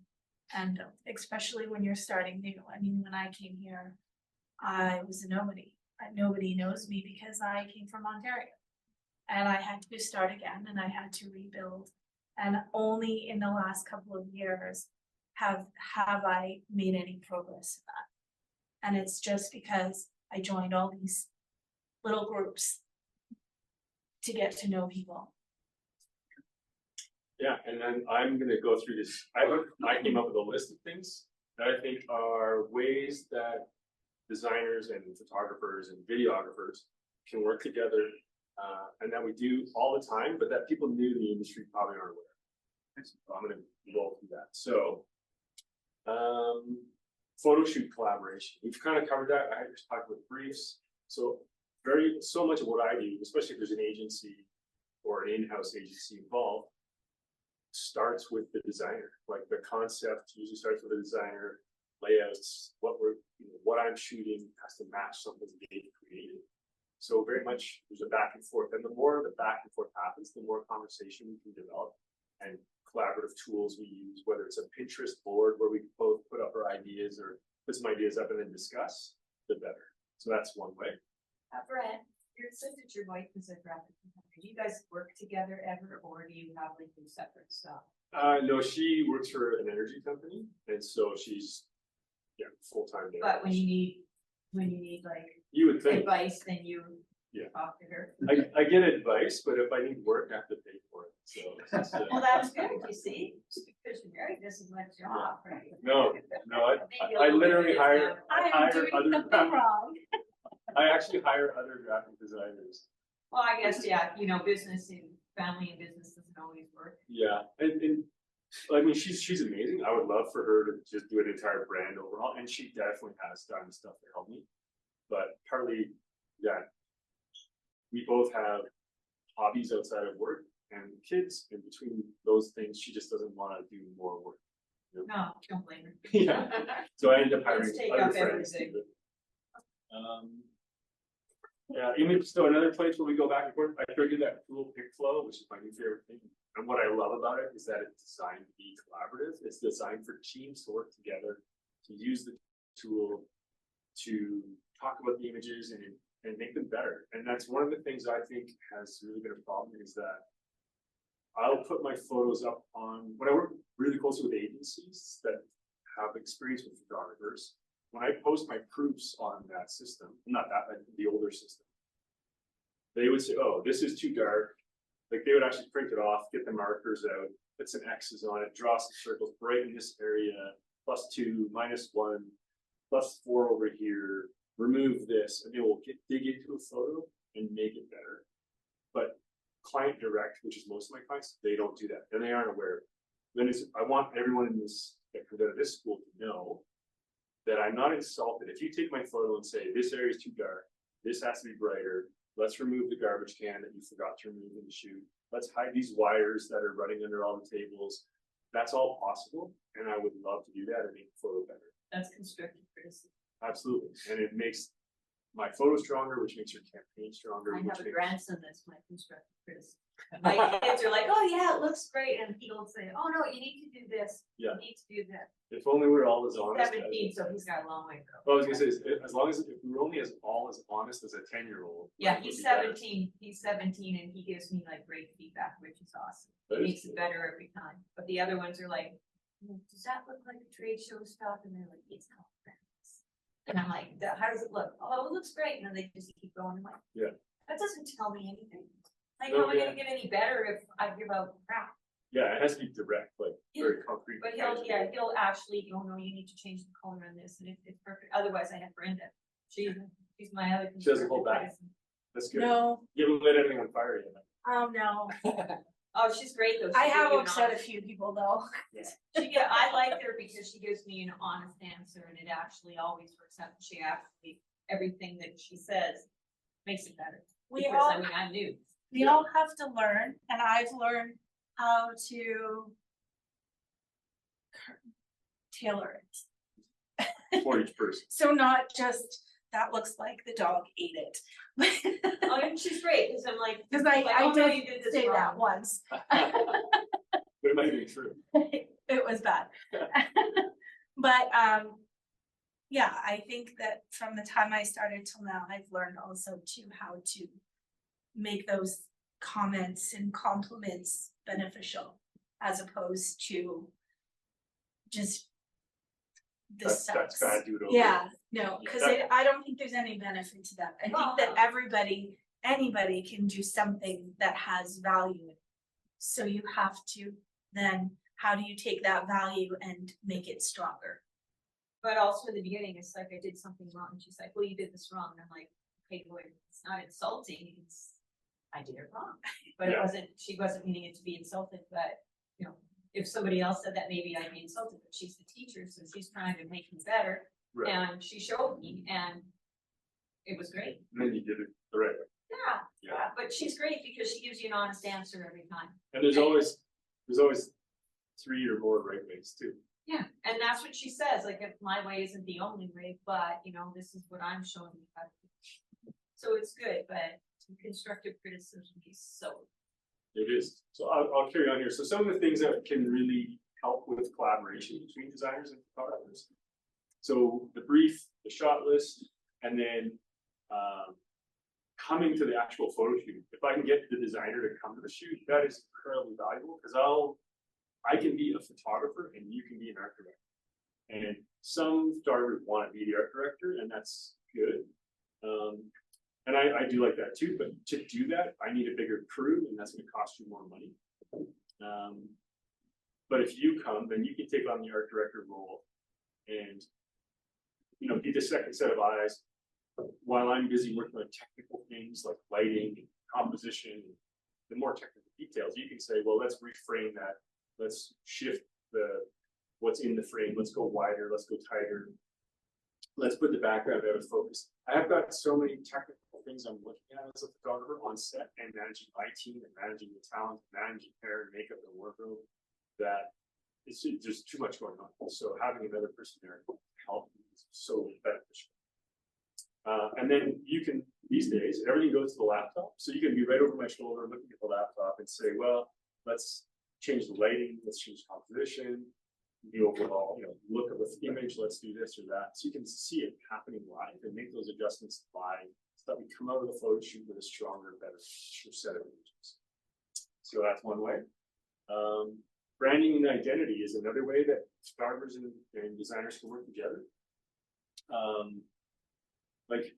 And especially when you're starting new. I mean, when I came here, I was a nobody. Nobody knows me because I came from Ontario. And I had to start again and I had to rebuild. And only in the last couple of years have I made any progress in that. And it's just because I joined all these little groups to get to know people. Yeah, and then I'm gonna go through this. I came up with a list of things that I think are ways that designers and photographers and videographers can work together, and that we do all the time, but that people new to the industry probably aren't aware. So I'm gonna roll through that. So, photo shoot collaboration. We've kind of covered that. I just talked with briefs. So so much of what I do, especially if there's an agency or an in-house agency involved, starts with the designer. Like the concept usually starts with the designer, layouts, what I'm shooting has to match something they've created. So very much there's a back and forth, and the more the back and forth happens, the more conversation we can develop and collaborative tools we use, whether it's a Pinterest board where we both put up our ideas or put some ideas up and then discuss, the better. So that's one way. Brett, you said that your wife is a graphic designer. Do you guys work together ever, or do you have like do separate stuff? No, she works for an energy company, and so she's full-time there. But when you need like You would think. advice, then you Yeah. talk to her. I get advice, but if I need work, I have to pay for it. So it's, Well, that's good, you see, because you're married, this is my job, right? no, Maybe a I little bit literally of hire. I am hire doing other something graphic- wrong. I actually hire other graphic designers. Well, I guess, yeah, business and family and business doesn't always work. Yeah, and I mean, she's amazing. I would love for her to just do an entire brand overhaul, and she definitely has done stuff to help me. But partly that we both have hobbies outside of work and kids, and between those things, she just doesn't want to do more work. You know? No, don't blame her. Yeah. So I end up hiring Let's take other up friends. to everything. do it. Yeah, image. So another place where we go back and forth. I showed you that cool pick flow, which is my new favorite thing. And what I love about it is that it's designed to be collaborative. It's designed for teams to work together, to use the tool, to talk about the images and make them better. And that's one of the things I think has really been a problem, is that I'll put my photos up on, when I work really closely with agencies that have experience with photographers, when I post my proofs on that system, not that, but the older system, they would say, oh, this is too dark. Like they would actually print it off, get the markers out, put some X's on it, draw some circles, brighten this area, +2, -1, +4 over here, remove this, and they will dig into a photo and make it better. But client direct, which is most of my clients, they don't do that, and they aren't aware. Then I want everyone in this that comes out of this school to know that I'm not insulted. If you take my photo and say, this area is too dark, this has to be brighter, let's remove the garbage can that you forgot to remove in the shoot, let's hide these wires that are running under all the tables, that's all possible, and I would love to do that and make the photo better. That's constructive criticism. Absolutely, and it makes my photo stronger, which makes your campaign stronger. I which have a makes- grandson that's my constructive criticism. My kids are like, oh yeah, it looks great, and he'll say, oh no, you need to do this, you Yeah. need to do that. If only we're all as He's honest. 17, so he's got a long way to go. Well, I was gonna say, as long as, if we were only as honest as a 10-year-old. Yeah, he's 17, and he gives me like great feedback, which is awesome. That It is makes it good. better every time, but the other ones are like, does that look like a trade show stuff? And they're like, it's not. And I'm like, how does it look? Oh, it looks great, and then they just keep going, I'm like, Yeah. that doesn't tell me anything. Like, No, how am I yeah. gonna get any better if I give out crap? Yeah, it has to be direct, like very concrete. But he'll actually, oh no, you need to change the color on this, and it's perfect, otherwise I have Brenda. She's my other. She doesn't hold back. constructive criticism. That's good. No, You haven't lit anything on fire yet. no. Oh, she's great though. I She have gives you an upset a honest- few people though. I like her because she gives me an honest answer and it actually always works out. She actually, everything that she says makes it better. We Because, all, I mean, I knew. we all have to learn, and I've learned how to tailor it. For each person. So not just, that looks like the dog ate it. Oh, and she's great, because I'm like. Cause like, I oh, no, did you did this say that wrong. once. But it might be true. It was bad. But, yeah, I think that from the time I started till now, I've learned also too how to make those comments and compliments beneficial as opposed to just this That's sucks. bad, do it over. Yeah, no, Yeah, cause that- I don't think there's any benefit to that. I think that anybody can do something that has value. So you have to then, how do you take that value and make it stronger? But also in the beginning, it's like I did something wrong. And she's like, well, you did this wrong. And I'm like, okay, wait, it's not insulting. It's, I did it wrong. But it Yeah. wasn't, she wasn't meaning it to be insulted, but, you know, if somebody else said that, maybe I'd be insulted, but she's the teacher, so she's trying to make me better. Right. And she showed me and it was great. And then you did it the right way. Yeah, Yeah. yeah, but she's great because she gives you an honest answer every time. And there's always 3 or more right ways too. Yeah, and that's what she says, like, if my way isn't the only way, but, you know, this is what I'm showing you how to do. So it's good, but constructive criticism is so. It is. So I'll carry on here. So some of the things that can really help with collaboration between designers and photographers. So the brief, the shot list, and then coming to the actual photo shoot. If I can get the designer to come to the shoot, that is incredibly valuable because I can be a photographer and you can be an art director. And some photographers want to be the art director, and that's good. And I do like that too, but to do that, I need a bigger crew, and that's going to cost you more money. But if you come, then you can take on the art director role and, you know, be the second set of eyes while I'm busy working on technical things like lighting and composition, the more technical details. You can say, well, let's reframe that. Let's shift what's in the frame. Let's go wider. Let's go tighter. Let's put the background out of focus. I have got so many technical things I'm looking at as a photographer on set and managing my team and managing the talent, managing hair and makeup and wardrobe that it's there's too much going on. So having another person there to help is so beneficial. And then you can, these days, everything goes to the laptop. So you can be right over my shoulder looking at the laptop and say, well, let's change the lighting, let's change composition, the overall, you know, look of the image, let's do this or that. So you can see it happening live and make those adjustments live so that we come out of the photo shoot with a stronger, better set of images. So that's one way. Branding and identity is another way that photographers and designers can work together. Like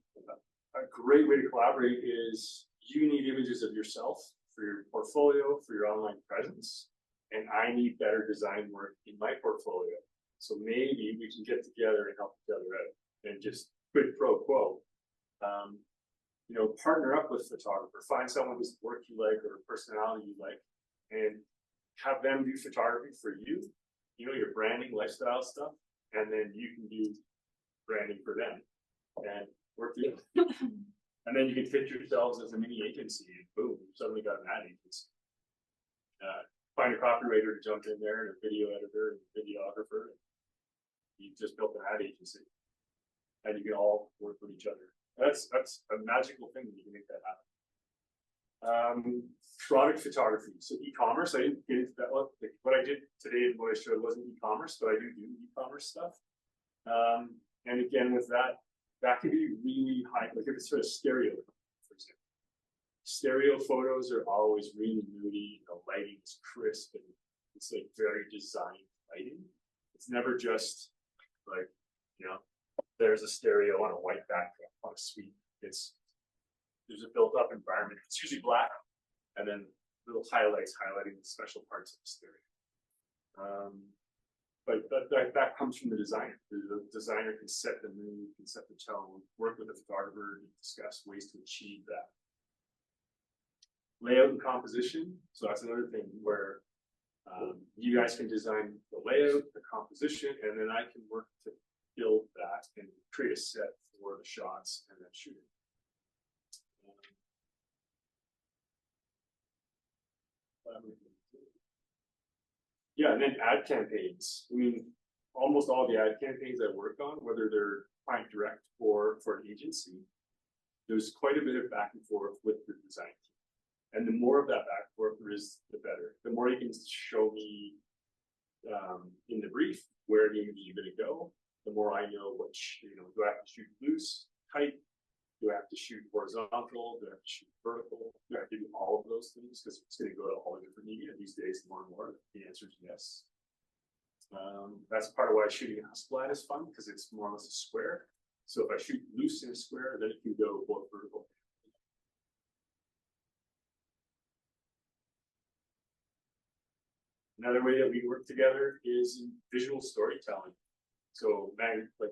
a great way to collaborate is you need images of yourself for your portfolio, for your online presence, and I need better design work in my portfolio. So maybe we can get together and help each other out and just quid pro quo. You know, partner up with a photographer, find someone whose work you like or personality you like, and have them do photography for you, you know, your branding, lifestyle stuff, and then you can do branding for them and work together. And then you can fit yourselves as a mini agency, and boom, you've suddenly got an ad agency. Find a copywriter to jump in there, and a video editor, and a videographer. And you've just built an ad agency, and you can all work with each other. That's a magical thing when you can make that happen. Product photography, so e-commerce. I didn't get into that one. Like what I did today and what I showed wasn't e-commerce, but I do e-commerce stuff. And again, with that can be really high. Like if it's sort of stereo, for example. Stereo photos are always really moody. The lighting is crisp and it's like very designed lighting. It's never just like, you know, there's a stereo on a white background on a suite. There's a built-up environment. It's usually black, and then little highlights highlighting the special parts of the stereo. But that comes from the designer. The designer can set the mood, can set the tone, work with the photographer to discuss ways to achieve that. layout and composition, so that's another thing where you guys can design the layout, the composition, and then I can work to build that and create a set for the shots and then shoot it. Yeah, and then ad campaigns. I mean, almost all the ad campaigns I work on, whether they're client direct or for an agency, there's quite a bit of back and forth with the design team. And the more of that back and forth there is, the better. The more you can show me in the brief where you're going to go, the more I know which, do I have to shoot loose, tight? Do I have to shoot horizontal? Do I have to shoot vertical? Do I have to do all of those things? Because it's going to go to all the different media these days more and more. The answer is yes. That's part of why shooting a splat is fun, because it's more or less a square. So if I shoot loose in a square, then it can go both vertical. Another way that we work together is in visual storytelling. So, like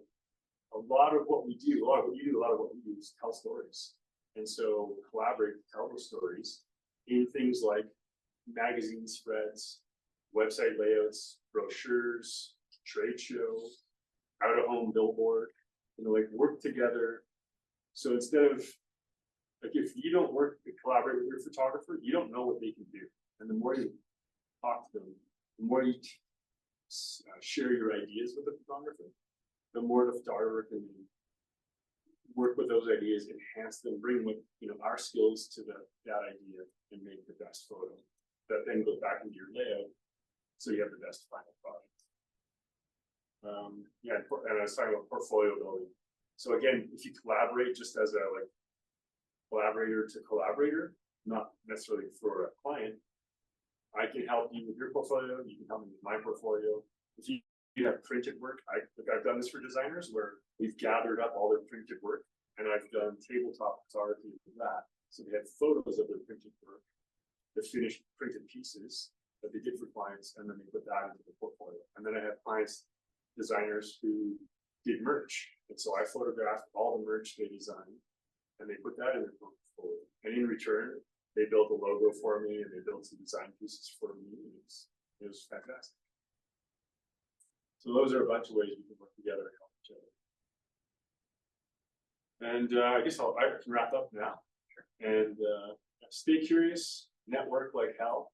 a lot of what we do, a lot of what you do, a lot of what we do is tell stories. And so collaborate to tell those stories in things like magazine spreads, website layouts, brochures, trade show, out of home billboard, like work together. So instead of, like, if you don't work to collaborate with your photographer, you don't know what they can do. And the more you talk to them, the more you share your ideas with the photographer, the more the photographer can work with those ideas, enhance them, bring what our skills to that idea, and make the best photo that then goes back into your layout, so you have the best final product. Yeah, and I was talking about portfolio building. So again, if you collaborate just as a collaborator to collaborator, not necessarily for a client, I can help you with your portfolio. You can help me with my portfolio. If you have printed work, I've done this for designers where we've gathered up all their printed work, and I've done tabletop photography for that. So they had photos of their printed work, the finished printed pieces that they did for clients, and then they put that into the portfolio. And then I have clients, designers who did merch, and so I photographed all the merch they designed, and they put that in their portfolio. And in return, they built a logo for me, and they built some design pieces for me. It was fantastic. So those are a bunch of ways we can work together and help each other. And I guess I can wrap up now. And stay curious, network like hell.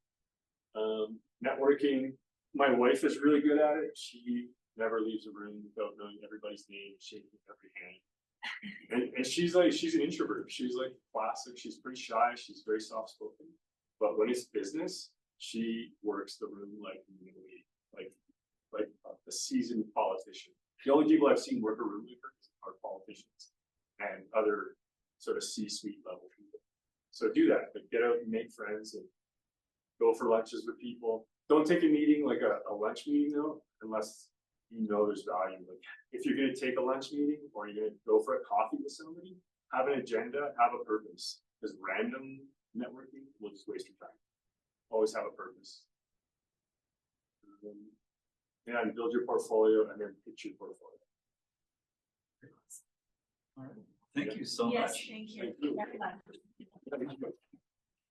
Networking, my wife is really good at it. She never leaves a room without knowing everybody's name, shaking every hand. And she's an introvert. She's like classic. She's pretty shy. She's very soft spoken. But when it's business, she works the room like a seasoned politician. The only people I've seen work a room like her are politicians and other sort of C-suite level people. So do that. Like, get out and make friends and go for lunches with people. Don't take a meeting like a lunch meeting though, unless you know there's value. Like, if you're going to take a lunch meeting or you're going to go for a coffee with somebody, have an agenda, have a purpose. Because random networking will just waste your time. Always have a purpose. And build your portfolio and then pitch your portfolio. All right. Thank you so Yes, much. thank you. Thank you.